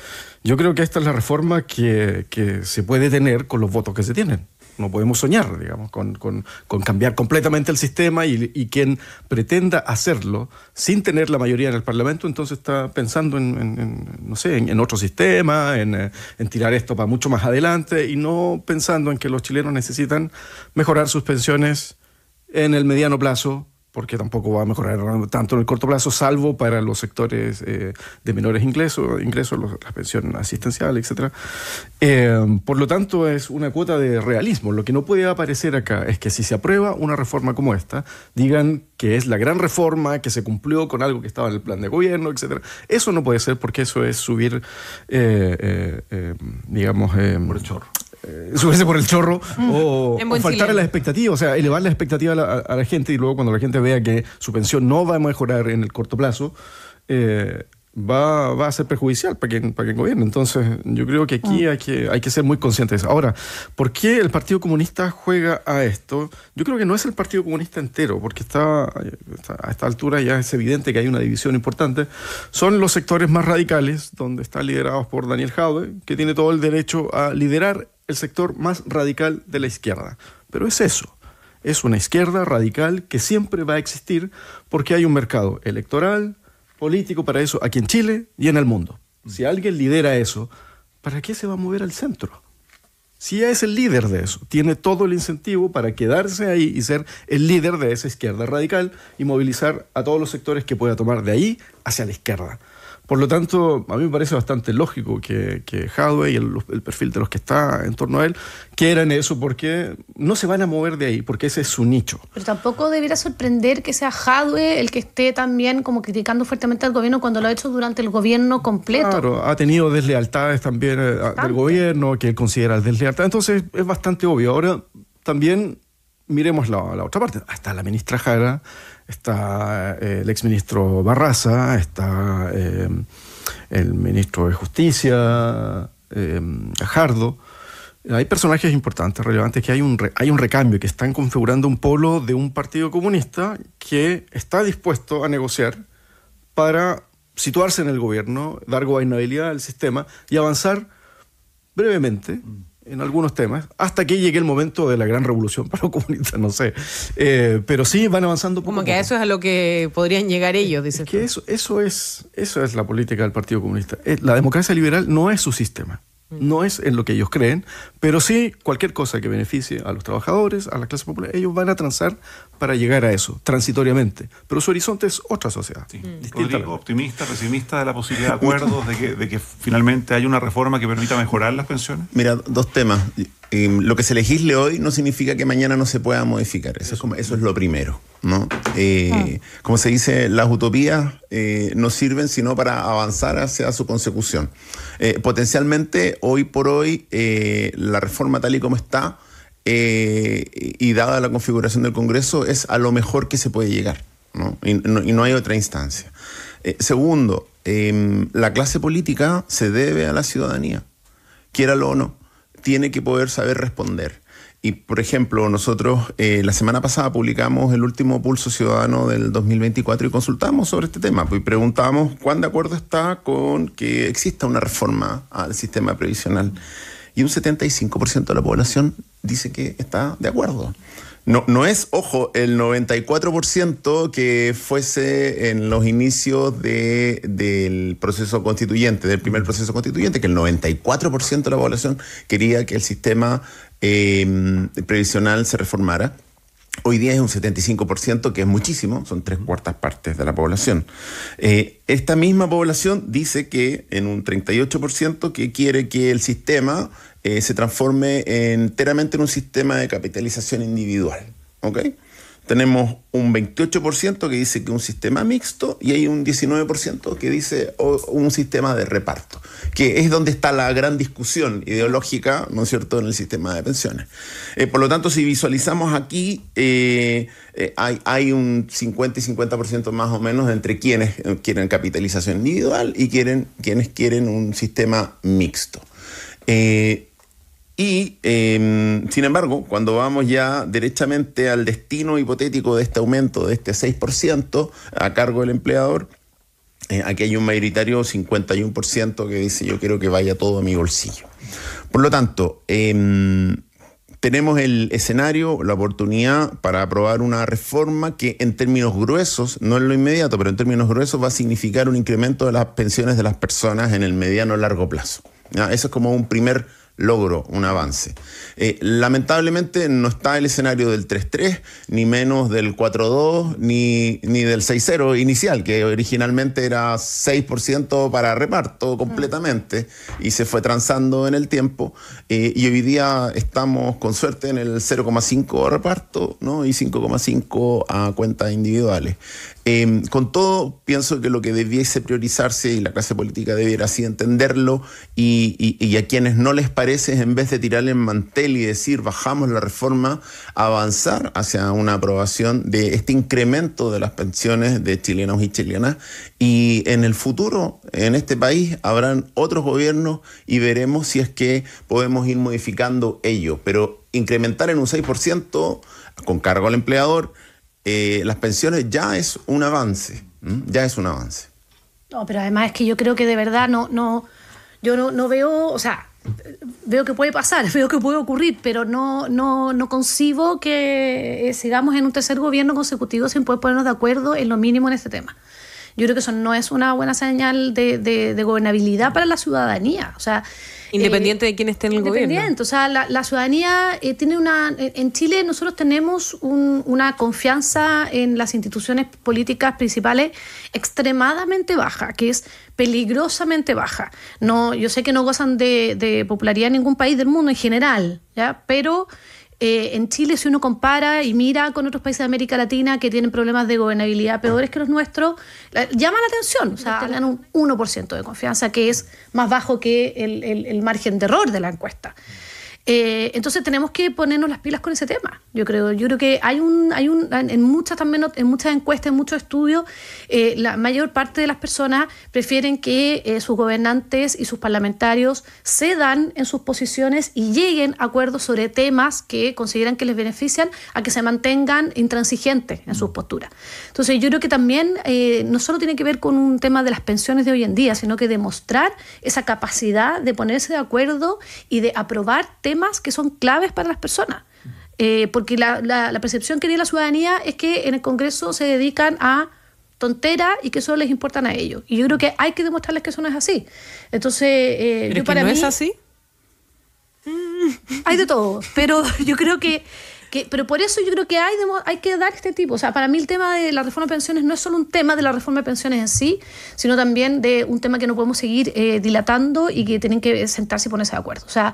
Speaker 3: yo creo que esta es la reforma que se puede tener con los votos que se tienen. No podemos soñar, digamos, con cambiar completamente el sistema y quien pretenda hacerlo sin tener la mayoría en el Parlamento, entonces está pensando en otro sistema, en tirar esto para mucho más adelante y no pensando en que los chilenos necesitan mejorar sus pensiones en el mediano plazo, porque tampoco va a mejorar tanto en el corto plazo, salvo para los sectores de menores ingresos, la pensión asistencial, etc. Por lo tanto, es una cuota de realismo. Lo que no puede aparecer acá es que si se aprueba una reforma como esta, digan que es la gran reforma, que se cumplió con algo que estaba en el plan de gobierno, etc. Eso no puede ser, porque eso es subir, digamos...
Speaker 2: por el chorro.
Speaker 3: Subirse por el chorro o faltar a las expectativas, o sea, elevar las expectativas a la gente, y luego cuando la gente vea que su pensión no va a mejorar en el corto plazo, va a ser perjudicial para quien gobierne. Entonces, yo creo que aquí hay que ser muy conscientes. Ahora, ¿por qué el Partido Comunista juega a esto? Yo creo que no es el Partido Comunista entero, porque a esta altura ya es evidente que hay una división importante. Son los sectores más radicales, donde están liderados por Daniel Jadwe, que tiene todo el derecho a liderar el sector más radical de la izquierda. Pero es eso. Es una izquierda radical que siempre va a existir porque hay un mercado electoral, político para eso, aquí en Chile y en el mundo. Si alguien lidera eso, ¿para qué se va a mover al centro? Si ya es el líder de eso, tiene todo el incentivo para quedarse ahí y ser el líder de esa izquierda radical y movilizar a todos los sectores que pueda tomar de ahí hacia la izquierda. Por lo tanto, a mí me parece bastante lógico que Jadwe y el perfil de los que está en torno a él quieran eso, porque no se van a mover de ahí, porque ese es su nicho.
Speaker 4: Pero tampoco debiera sorprender que sea Jadwe el que esté también como criticando fuertemente al gobierno cuando lo ha hecho durante el gobierno completo.
Speaker 3: Claro, ha tenido deslealtades también del gobierno que él considera deslealtad. Entonces es bastante obvio. Ahora también miremos la otra parte. Está la ministra Jara, está el exministro Barraza, está el ministro de Justicia, Gajardo. Hay personajes importantes, relevantes, que hay un recambio, que están configurando un polo de un partido comunista que está dispuesto a negociar para situarse en el gobierno, dar gobernabilidad al sistema y avanzar brevemente en algunos temas, hasta que llegue el momento de la gran revolución para los comunistas, no sé. Pero sí van avanzando poco.
Speaker 1: Como que a eso es a lo que podrían llegar ellos, dices.
Speaker 3: Que eso es la política del Partido Comunista. La democracia liberal no es su sistema. No es en lo que ellos creen, pero sí cualquier cosa que beneficie a los trabajadores, a la clase popular, ellos van a transar para llegar a eso, transitoriamente. Pero su horizonte es otra sociedad.
Speaker 2: Sí. Rodrigo, optimista, pesimista de la posibilidad de acuerdos, de que finalmente haya una reforma que permita mejorar las pensiones.
Speaker 5: Mira, dos temas. Lo que se legisle hoy no significa que mañana no se pueda modificar. Eso es lo primero, ¿no? Como se dice, las utopías no sirven sino para avanzar hacia su consecución. Potencialmente, hoy por hoy, la reforma tal y como está y dada la configuración del Congreso es a lo mejor que se puede llegar, ¿no? Y no hay otra instancia. Segundo, la clase política se debe a la ciudadanía, quiéralo o no. Tiene que poder saber responder. Y, por ejemplo, nosotros la semana pasada publicamos el último Pulso Ciudadano del 2024 y consultamos sobre este tema. Pues preguntamos cuán de acuerdo está con que exista una reforma al sistema previsional. Y un 75% de la población dice que está de acuerdo. No es, ojo, el 94% que fuese en los inicios del proceso constituyente, del primer proceso constituyente, que el 94% de la población quería que el sistema previsional se reformara. Hoy día es un 75%, que es muchísimo, son 3/4 partes de la población. Esta misma población dice que en un 38% que quiere que el sistema se transforme enteramente en un sistema de capitalización individual. ¿Ok? Tenemos un 28% que dice que un sistema mixto y hay un 19% que dice un sistema de reparto, que es donde está la gran discusión ideológica, ¿no es cierto?, en el sistema de pensiones. Por lo tanto, si visualizamos aquí, hay un 50 y 50% más o menos entre quienes quieren capitalización individual y quienes quieren un sistema mixto. Sin embargo, cuando vamos ya derechamente al destino hipotético de este aumento de este 6% a cargo del empleador, aquí hay un mayoritario 51% que dice yo quiero que vaya todo a mi bolsillo. Por lo tanto, tenemos el escenario, la oportunidad para aprobar una reforma que en términos gruesos, no en lo inmediato, pero en términos gruesos va a significar un incremento de las pensiones de las personas en el mediano o largo plazo. ¿Ya? Eso es como un primer logro, un avance. Lamentablemente no está el escenario del 3-3, ni menos del 4-2, ni del 6-0 inicial, que originalmente era 6% para reparto completamente, y se fue transando en el tiempo, y hoy día estamos con suerte en el 0,5 a reparto, ¿no? Y 5,5 a cuentas individuales. Con todo, pienso que lo que debiese priorizarse, y la clase política debiera así entenderlo, y a quienes no les parece, en vez de tirarle en mantel y decir bajamos la reforma, avanzar hacia una aprobación de este incremento de las pensiones de chilenos y chilenas. Y en el futuro, en este país, habrán otros gobiernos y veremos si es que podemos ir modificando ello. Pero incrementar en un 6% con cargo al empleador las pensiones ya es un avance. Ya es un avance.
Speaker 4: No, pero además es que yo creo que de verdad yo no veo, o sea, veo que puede pasar, veo que puede ocurrir, pero no concibo que sigamos en un tercer gobierno consecutivo sin poder ponernos de acuerdo en lo mínimo en este tema. Yo creo que eso no es una buena señal de gobernabilidad para la ciudadanía. O sea,
Speaker 1: independiente de quién esté en el gobierno.
Speaker 4: O sea, la ciudadanía tiene en Chile nosotros tenemos una confianza en las instituciones políticas principales extremadamente baja, que es peligrosamente baja. No, yo sé que no gozan de popularidad en ningún país del mundo en general, ¿ya? Pero en Chile, si uno compara y mira con otros países de América Latina que tienen problemas de gobernabilidad peores que los nuestros, llama la atención. O sea, tengan un 1% de confianza, que es más bajo que el margen de error de la encuesta. Entonces tenemos que ponernos las pilas con ese tema. Yo creo que hay en muchas encuestas, en muchos estudios, la mayor parte de las personas prefieren que sus gobernantes y sus parlamentarios cedan en sus posiciones y lleguen a acuerdos sobre temas que consideran que les benefician, a que se mantengan intransigentes en sus posturas. Entonces yo creo que también no solo tiene que ver con un tema de las pensiones de hoy en día, sino que demostrar esa capacidad de ponerse de acuerdo y de aprobar temas que son claves para las personas. Porque la percepción que tiene la ciudadanía es que en el Congreso se dedican a tonteras y que solo les importan a ellos. Y yo creo que hay que demostrarles que eso no es así. Entonces,
Speaker 1: ¿pero yo para mí... ¿No es así?
Speaker 4: Hay de todo, pero yo creo que pero por eso yo creo que hay que dar este tipo. O sea, para mí el tema de la reforma de pensiones no es solo un tema de la reforma de pensiones en sí, sino también de un tema que no podemos seguir dilatando y que tienen que sentarse y ponerse de acuerdo. O sea,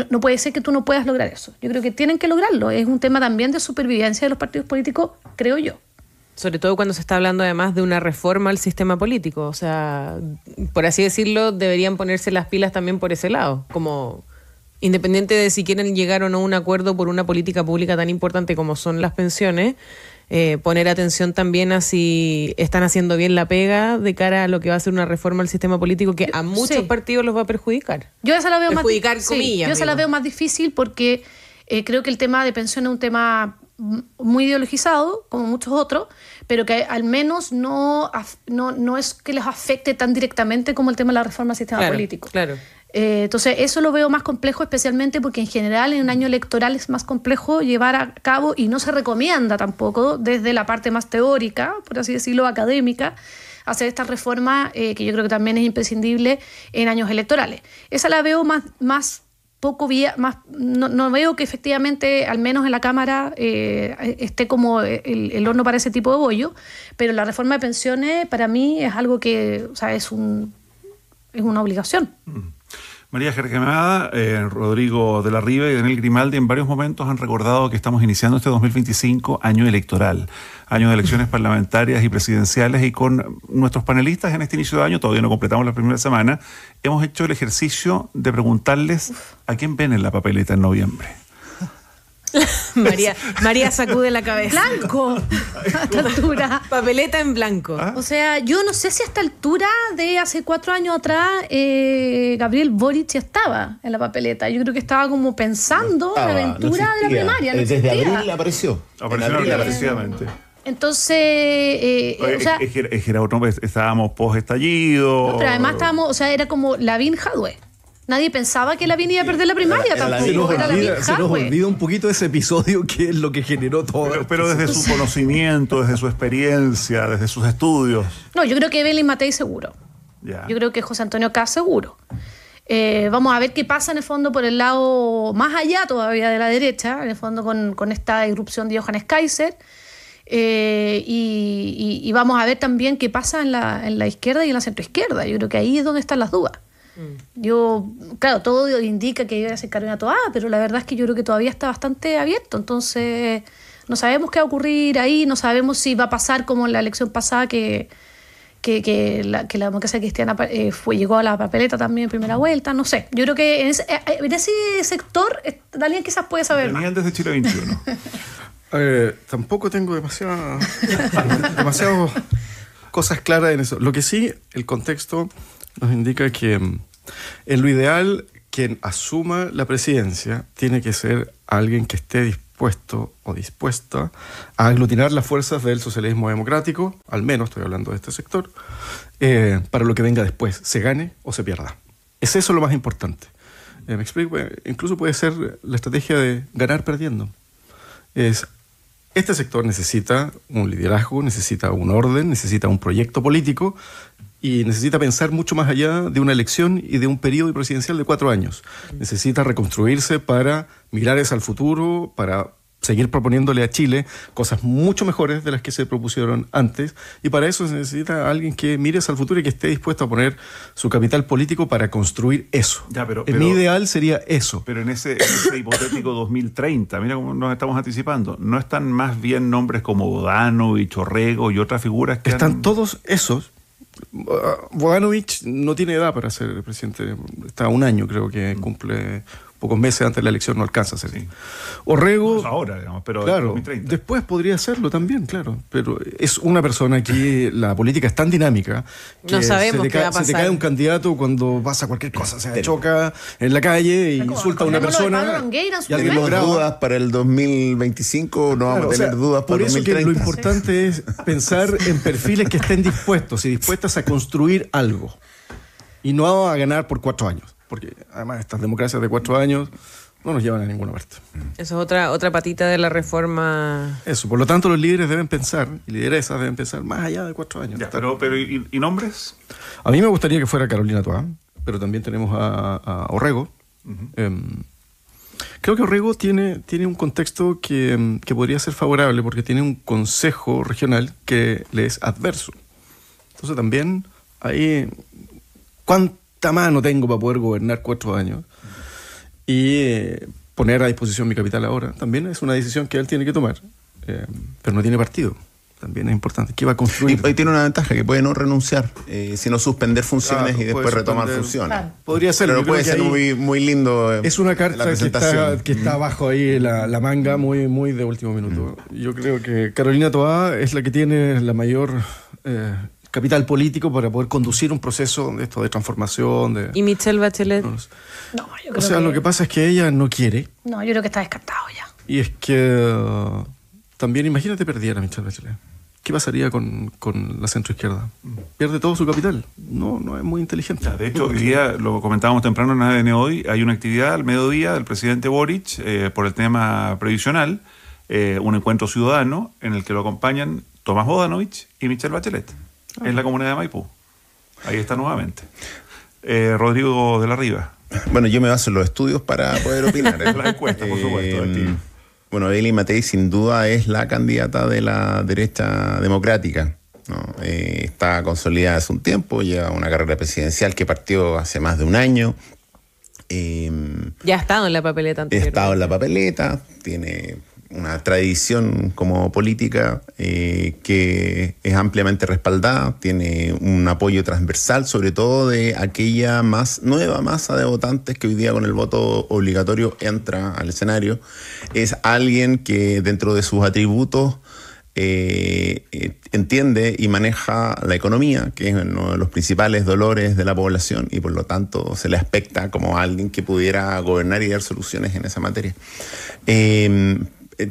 Speaker 4: no puede ser que tú no puedas lograr eso. Yo creo que tienen que lograrlo. Es un tema también de supervivencia de los partidos políticos, creo yo.
Speaker 1: Sobre todo cuando se está hablando además de una reforma al sistema político. O sea, por así decirlo, deberían ponerse las pilas también por ese lado, como... Independiente de si quieren llegar o no a un acuerdo por una política pública tan importante como son las pensiones, poner atención también a si están haciendo bien la pega de cara a lo que va a ser una reforma al sistema político que a muchos partidos los va a perjudicar.
Speaker 4: Yo esa la veo
Speaker 1: perjudicar
Speaker 4: más,
Speaker 1: comillas.
Speaker 4: Yo esa la veo más difícil porque creo que el tema de pensiones es un tema muy ideologizado, como muchos otros, pero que al menos no es que les afecte tan directamente como el tema de la reforma al sistema político.
Speaker 1: Claro.
Speaker 4: Entonces eso lo veo más complejo, especialmente porque en general en un año electoral es más complejo llevar a cabo, y no se recomienda tampoco desde la parte más teórica, por así decirlo, académica, hacer esta reforma que yo creo que también es imprescindible en años electorales. Esa la veo más poco más, no veo que efectivamente, al menos en la Cámara, esté como el horno para ese tipo de bollo, pero la reforma de pensiones para mí es algo que, o sea, es una obligación.
Speaker 2: María Gergemada, Rodrigo de la Riva y Daniel Grimaldi en varios momentos han recordado que estamos iniciando este 2025 año electoral, año de elecciones parlamentarias y presidenciales, y con nuestros panelistas en este inicio de año, todavía no completamos la primera semana, hemos hecho el ejercicio de preguntarles a quién ven en la papeleta en noviembre.
Speaker 1: María sacude la cabeza.
Speaker 4: ¡Blanco! A esta altura.
Speaker 1: Papeleta en blanco.
Speaker 4: O sea, yo no sé si a esta altura de hace 4 años atrás Gabriel Boric ya estaba en la papeleta. Yo creo que estaba como pensando en la aventura de la primaria.
Speaker 5: Desde abril apareció.
Speaker 2: Apareció precisamente.
Speaker 4: Entonces, o sea,
Speaker 2: estábamos post-estallido.
Speaker 4: No, pero además era como Lavín Jadwe. Nadie pensaba que Lavín iba a perder la primaria tampoco.
Speaker 3: Se nos olvida un poquito ese episodio que es lo que generó todo.
Speaker 2: Pero desde su conocimiento, desde su experiencia, desde sus estudios.
Speaker 4: No, yo creo que Evelyn Matei seguro.
Speaker 2: Yeah.
Speaker 4: Yo creo que José Antonio Kast seguro. Vamos a ver qué pasa en el fondo por el lado más allá todavía de la derecha, en el fondo con esta irrupción de Johannes Kaiser. Y vamos a ver también qué pasa en la izquierda y en la centroizquierda. Yo creo que ahí es donde están las dudas. Claro, todo indica que iba a ser Carolina Toá, pero la verdad es que yo creo que todavía está bastante abierto. Entonces no sabemos qué va a ocurrir ahí, no sabemos si va a pasar como en la elección pasada que la democracia cristiana llegó a la papeleta también en primera vuelta. No sé, yo creo que en ese sector Daniel quizás puede saber
Speaker 2: más. Desde Chile 21.
Speaker 3: Tampoco tengo demasiadas cosas claras en eso. Lo que sí, el contexto nos indica que en lo ideal quien asuma la presidencia tiene que ser alguien que esté dispuesto o dispuesta a aglutinar las fuerzas del socialismo democrático, al menos estoy hablando de este sector, para lo que venga después, se gane o se pierda. Es eso lo más importante. Me explico, incluso puede ser la estrategia de ganar perdiendo. Este sector necesita un liderazgo, necesita un orden, necesita un proyecto político y necesita pensar mucho más allá de una elección y de un periodo presidencial de 4 años. Necesita reconstruirse para mirar hacia el futuro, para seguir proponiéndole a Chile cosas mucho mejores de las que se propusieron antes, y para eso se necesita alguien que mire hacia el futuro y que esté dispuesto a poner su capital político para construir eso. Mi ideal sería eso.
Speaker 2: Pero en ese hipotético 2030, mira cómo nos estamos anticipando, ¿no están más bien nombres como Bodanovich, Orrego y otras figuras que
Speaker 3: están todos esos? Bodanovich no tiene edad para ser presidente, está a 1 año, creo que cumple pocos meses antes de la elección no alcanza a ser.
Speaker 2: Sí.
Speaker 3: Orrego...
Speaker 2: No es ahora, digamos, pero
Speaker 3: claro,
Speaker 2: 2030.
Speaker 3: después podría serlo también, claro. Pero es una persona que la política es tan dinámica que
Speaker 1: no sabemos qué va a pasar.
Speaker 3: se te cae un candidato cuando pasa cualquier cosa. Se choca en la calle e insulta a una persona.
Speaker 4: Y alguien
Speaker 5: ¿Tenemos dudas para el 2025? No vamos a tener dudas para el 2030.
Speaker 3: Por eso que lo importante es pensar en perfiles que estén dispuestos y dispuestas a construir algo. Y no a ganar por 4 años. Porque además estas democracias de 4 años no nos llevan a ninguna parte.
Speaker 1: Eso es otra patita de la reforma.
Speaker 3: Eso, por lo tanto los líderes deben pensar, y lideresas deben pensar más allá de 4 años.
Speaker 2: Ya, pero ¿y nombres?
Speaker 3: A mí me gustaría que fuera Carolina Toá, pero también tenemos a Orrego. Creo que Orrego tiene un contexto que podría ser favorable porque tiene un consejo regional que le es adverso. Entonces también ahí, ¿cuánta mano tengo para poder gobernar 4 años? Y poner a disposición mi capital ahora también es una decisión que él tiene que tomar, pero no tiene partido. También es importante. ¿Qué va a construir?
Speaker 5: Y hoy tiene una ventaja, que puede no renunciar, sino suspender funciones y después retomar funciones.
Speaker 4: Claro.
Speaker 3: Podría ser.
Speaker 5: Pero puede ser muy lindo.
Speaker 3: Es una carta
Speaker 5: presentación.
Speaker 3: que está abajo ahí la manga, muy de último minuto. Yo creo que Carolina Toá es la que tiene la mayor capital político para poder conducir un proceso de esto de transformación.
Speaker 1: ¿Y Michelle Bachelet?
Speaker 4: No, yo creo
Speaker 3: lo que pasa es que ella no quiere.
Speaker 4: No, yo creo que está descartado ya.
Speaker 3: Y es que también imagínate perdiera Michelle Bachelet. ¿Qué pasaría con la centroizquierda? Pierde todo su capital. No es muy inteligente.
Speaker 2: De hecho, hoy día, lo comentábamos temprano en ADN Hoy, hay una actividad al mediodía del presidente Boric por el tema previsional, un encuentro ciudadano en el que lo acompañan Tomás Bodanovich y Michelle Bachelet, en la comunidad de Maipú. Ahí está nuevamente. Rodrigo de la Riva.
Speaker 5: Bueno, yo me baso en los estudios para poder opinar.
Speaker 2: Las encuestas, por supuesto.
Speaker 5: Bueno, Eli Matei sin duda es la candidata de la derecha democrática, ¿no? Está consolidada hace un tiempo, lleva una carrera presidencial que partió hace más de un año.
Speaker 1: Ya ha estado en la papeleta anterior.
Speaker 5: Ha estado en la papeleta, tiene una tradición como política que es ampliamente respaldada, tiene un apoyo transversal, sobre todo de aquella nueva masa de votantes que hoy día con el voto obligatorio entra al escenario. Es alguien que dentro de sus atributos entiende y maneja la economía, que es uno de los principales dolores de la población, y por lo tanto se le aspecta como alguien que pudiera gobernar y dar soluciones en esa materia.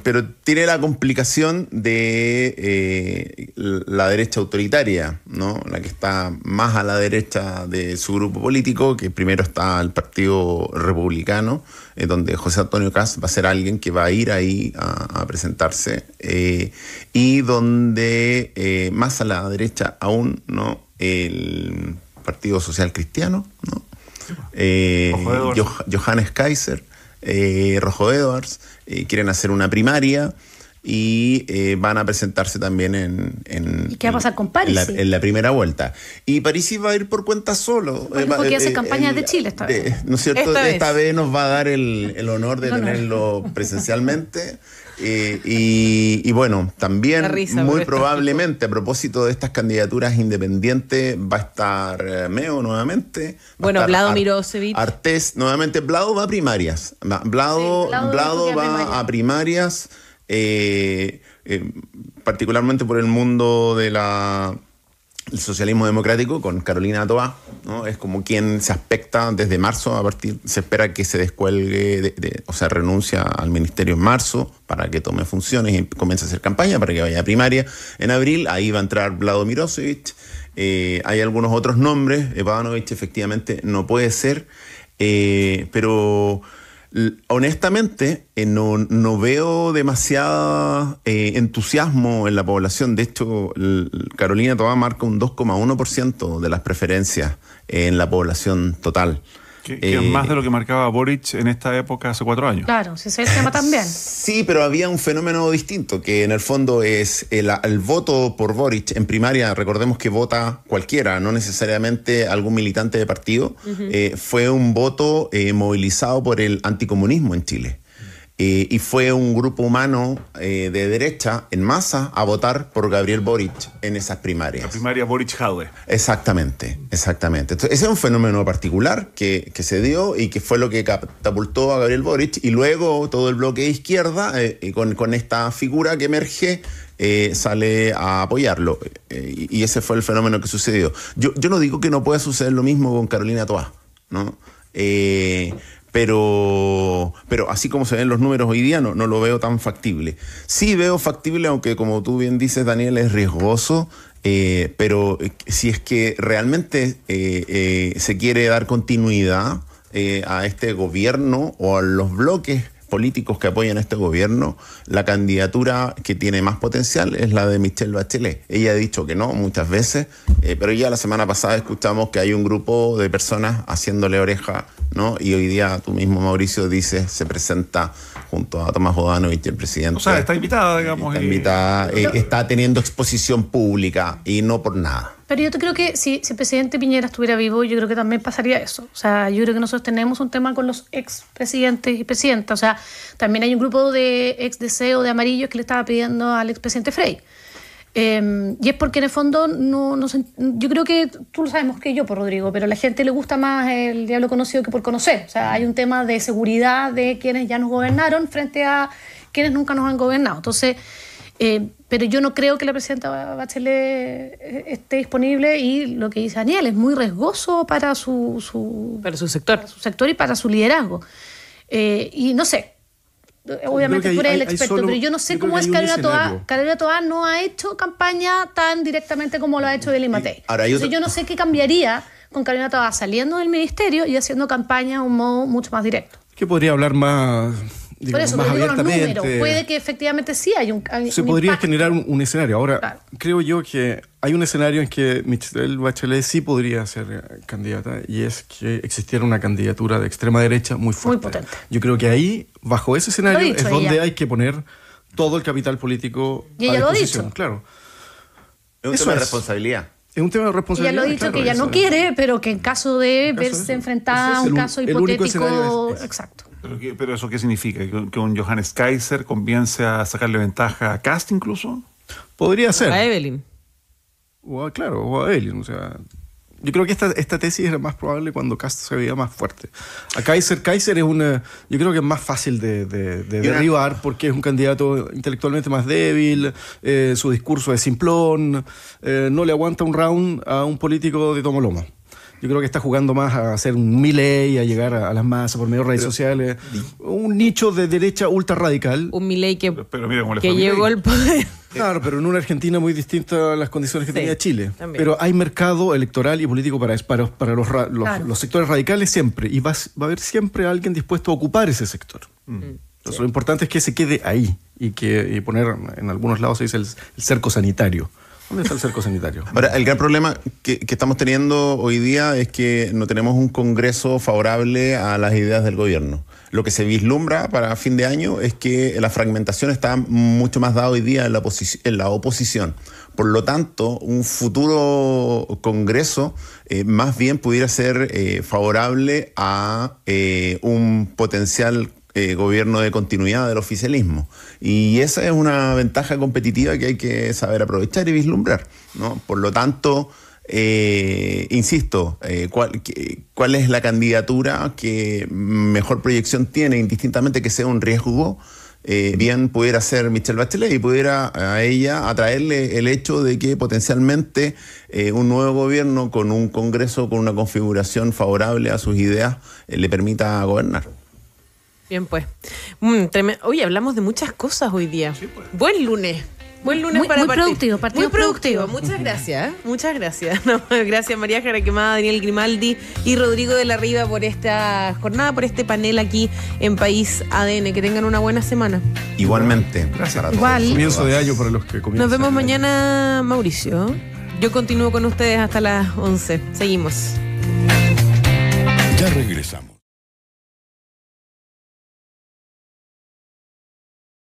Speaker 5: Pero tiene la complicación de la derecha autoritaria, ¿no? La que está más a la derecha de su grupo político, que primero está el Partido Republicano, donde José Antonio Kast va a ser alguien que va a ir ahí a presentarse, y donde más a la derecha aún, ¿no? El Partido Social Cristiano, ¿no? Johannes Kaiser, Rojo Edwards, quieren hacer una primaria y van a presentarse también
Speaker 4: ¿Y qué va a pasar con Parisi?
Speaker 5: En la primera vuelta. Y Parisi va a ir por cuenta solo.
Speaker 4: Porque hace campaña de Chile esta vez.
Speaker 5: ¿No es cierto? Esta vez nos va a dar el honor de tenerlo presencialmente. Y bueno, también muy probablemente a propósito de estas candidaturas independientes va a estar Meo nuevamente.
Speaker 1: Bueno, Vlado Mirosevic.
Speaker 5: Artés, nuevamente Vlado va a primarias. Vlado va a primarias, particularmente por el mundo del socialismo democrático, con Carolina Toá, ¿no? Es como quien se aspecta desde marzo, se espera que se descuelgue, o sea, renuncia al ministerio en marzo para que tome funciones y comience a hacer campaña para que vaya a primaria en abril. Ahí va a entrar Vlado Mirosevic. Hay algunos otros nombres. Bodanovich efectivamente no puede ser, pero honestamente no veo demasiado entusiasmo en la población. De hecho, Carolina Toá marca un 2,1% de las preferencias en la población total.
Speaker 2: Que es más de lo que marcaba Boric en esta época hace 4 años.
Speaker 4: Claro, si ese es el tema también.
Speaker 5: Sí, pero había un fenómeno distinto, que en el fondo es el voto por Boric en primaria. Recordemos que vota cualquiera, no necesariamente algún militante de partido. Fue un voto movilizado por el anticomunismo en Chile. y fue un grupo humano de derecha en masa a votar por Gabriel Boric en esas primarias.
Speaker 2: La primaria Boric-Jadwe.
Speaker 5: Exactamente. Entonces, ese es un fenómeno particular que se dio y que fue lo que catapultó a Gabriel Boric, y luego todo el bloque de izquierda, con esta figura que emerge, sale a apoyarlo. Y ese fue el fenómeno que sucedió. Yo no digo que no pueda suceder lo mismo con Carolina Toá, ¿no? Pero así como se ven los números hoy día, no lo veo tan factible. Sí veo factible, aunque como tú bien dices, Daniel, es riesgoso, pero si es que realmente se quiere dar continuidad a este gobierno o a los bloques políticos que apoyan a este gobierno, la candidatura que tiene más potencial es la de Michelle Bachelet. Ella ha dicho que no muchas veces, pero ya la semana pasada escuchamos que hay un grupo de personas haciéndole oreja, ¿no? Y hoy día tú mismo, Mauricio, dices, se presenta junto a Tomás Bodanovich, el presidente.
Speaker 2: O sea, está invitada, digamos.
Speaker 5: Está invitada, está teniendo exposición pública y no por nada.
Speaker 4: Pero yo creo que si el presidente Piñera estuviera vivo, yo creo que también pasaría eso. O sea, yo creo que nosotros tenemos un tema con los expresidentes y presidentas. O sea, también hay un grupo de ex-DC o de amarillos que le estaba pidiendo al expresidente Frey. Y es porque en el fondo yo creo que tú lo sabes más que yo, por Rodrigo, pero a la gente le gusta más el diablo conocido que por conocer. O sea, hay un tema de seguridad de quienes ya nos gobernaron frente a quienes nunca nos han gobernado. Entonces, pero yo no creo que la presidenta Bachelet esté disponible, y lo que dice Daniel es muy riesgoso para su sector y para su liderazgo. Y no sé, obviamente tú eres el experto, pero yo no sé cómo es Carolina Toá. Carolina Toá no ha hecho campaña tan directamente como lo ha hecho Eli Matei. Entonces yo no sé qué cambiaría con Carolina Toá saliendo del ministerio y haciendo campaña de un modo mucho más directo.
Speaker 3: Que podría hablar más...
Speaker 4: Por eso,
Speaker 3: más
Speaker 4: digo los
Speaker 3: abiertamente.
Speaker 4: números. Puede que efectivamente sí hay un
Speaker 3: se podría
Speaker 4: impacto.
Speaker 3: generar un escenario. Ahora,
Speaker 4: claro,
Speaker 3: creo yo que hay un escenario en que Michelle Bachelet sí podría ser candidata, y es que existiera una candidatura de extrema derecha muy fuerte.
Speaker 4: Muy potente.
Speaker 3: Yo creo que ahí, bajo ese escenario, es donde
Speaker 4: ella.
Speaker 3: hay que poner todo el capital político
Speaker 4: y ella
Speaker 3: a disposición.
Speaker 4: lo ha dicho.
Speaker 3: Claro.
Speaker 5: Es un tema de responsabilidad.
Speaker 3: Es un tema de responsabilidad.
Speaker 4: Ella lo ha dicho,
Speaker 3: claro,
Speaker 4: que ella no quiere, pero que en caso de verse enfrentada a un caso hipotético... Exacto.
Speaker 2: ¿Pero eso qué significa? ¿Que un Johannes Kaiser comience a sacarle ventaja a Kast incluso?
Speaker 3: Podría ser.
Speaker 1: A Evelyn.
Speaker 3: O a Evelyn. O sea, yo creo que esta tesis era más probable cuando Kast se veía más fuerte. A Kaiser es una... Yo creo que es más fácil de derribar, porque es un candidato intelectualmente más débil, su discurso es simplón, no le aguanta un round a un político de tomo lomo. Yo creo que está jugando más a hacer un Milei, a llegar a las masas por medio de redes sociales. Un nicho de derecha ultra radical.
Speaker 1: Un Milei que
Speaker 2: que
Speaker 1: llegó al poder.
Speaker 3: Claro, pero en una Argentina muy distinta a las condiciones que tenía Chile.
Speaker 1: También.
Speaker 3: Pero hay mercado electoral y político para los sectores radicales siempre. Y va a haber siempre alguien dispuesto a ocupar ese sector. Entonces, lo importante es que se quede ahí y poner, en algunos lados se dice el cerco sanitario. ¿Dónde está el cerco sanitario?
Speaker 5: Ahora, el gran problema que estamos teniendo hoy día es que no tenemos un Congreso favorable a las ideas del gobierno. Lo que se vislumbra para fin de año es que la fragmentación está mucho más dada hoy día en la oposición. Por lo tanto, un futuro Congreso más bien pudiera ser favorable a un potencial gobierno de continuidad del oficialismo. Y esa es una ventaja competitiva que hay que saber aprovechar y vislumbrar, ¿no? Por lo tanto, insisto, ¿cuál es la candidatura que mejor proyección tiene, indistintamente que sea un riesgo? Bien pudiera ser Michelle Bachelet y pudiera a ella atraerle el hecho de que potencialmente un nuevo gobierno con un Congreso con una configuración favorable a sus ideas le permita gobernar.
Speaker 1: Bien, pues. Oye, hablamos de muchas cosas hoy día. Sí, pues. Buen lunes para partir.
Speaker 4: Muy productivo.
Speaker 1: Muchas gracias. Muchas gracias. No, gracias María Jaraquemada, Daniel Grimaldi y Rodrigo de la Riva por esta jornada, por este panel aquí en País ADN. Que tengan una buena semana.
Speaker 5: Igualmente. Gracias a todos.
Speaker 4: Igual.
Speaker 3: Comienzo de año para los que comienzan.
Speaker 1: Nos vemos mañana, Mauricio. Yo continúo con ustedes hasta las 11. Seguimos.
Speaker 6: Ya regresamos.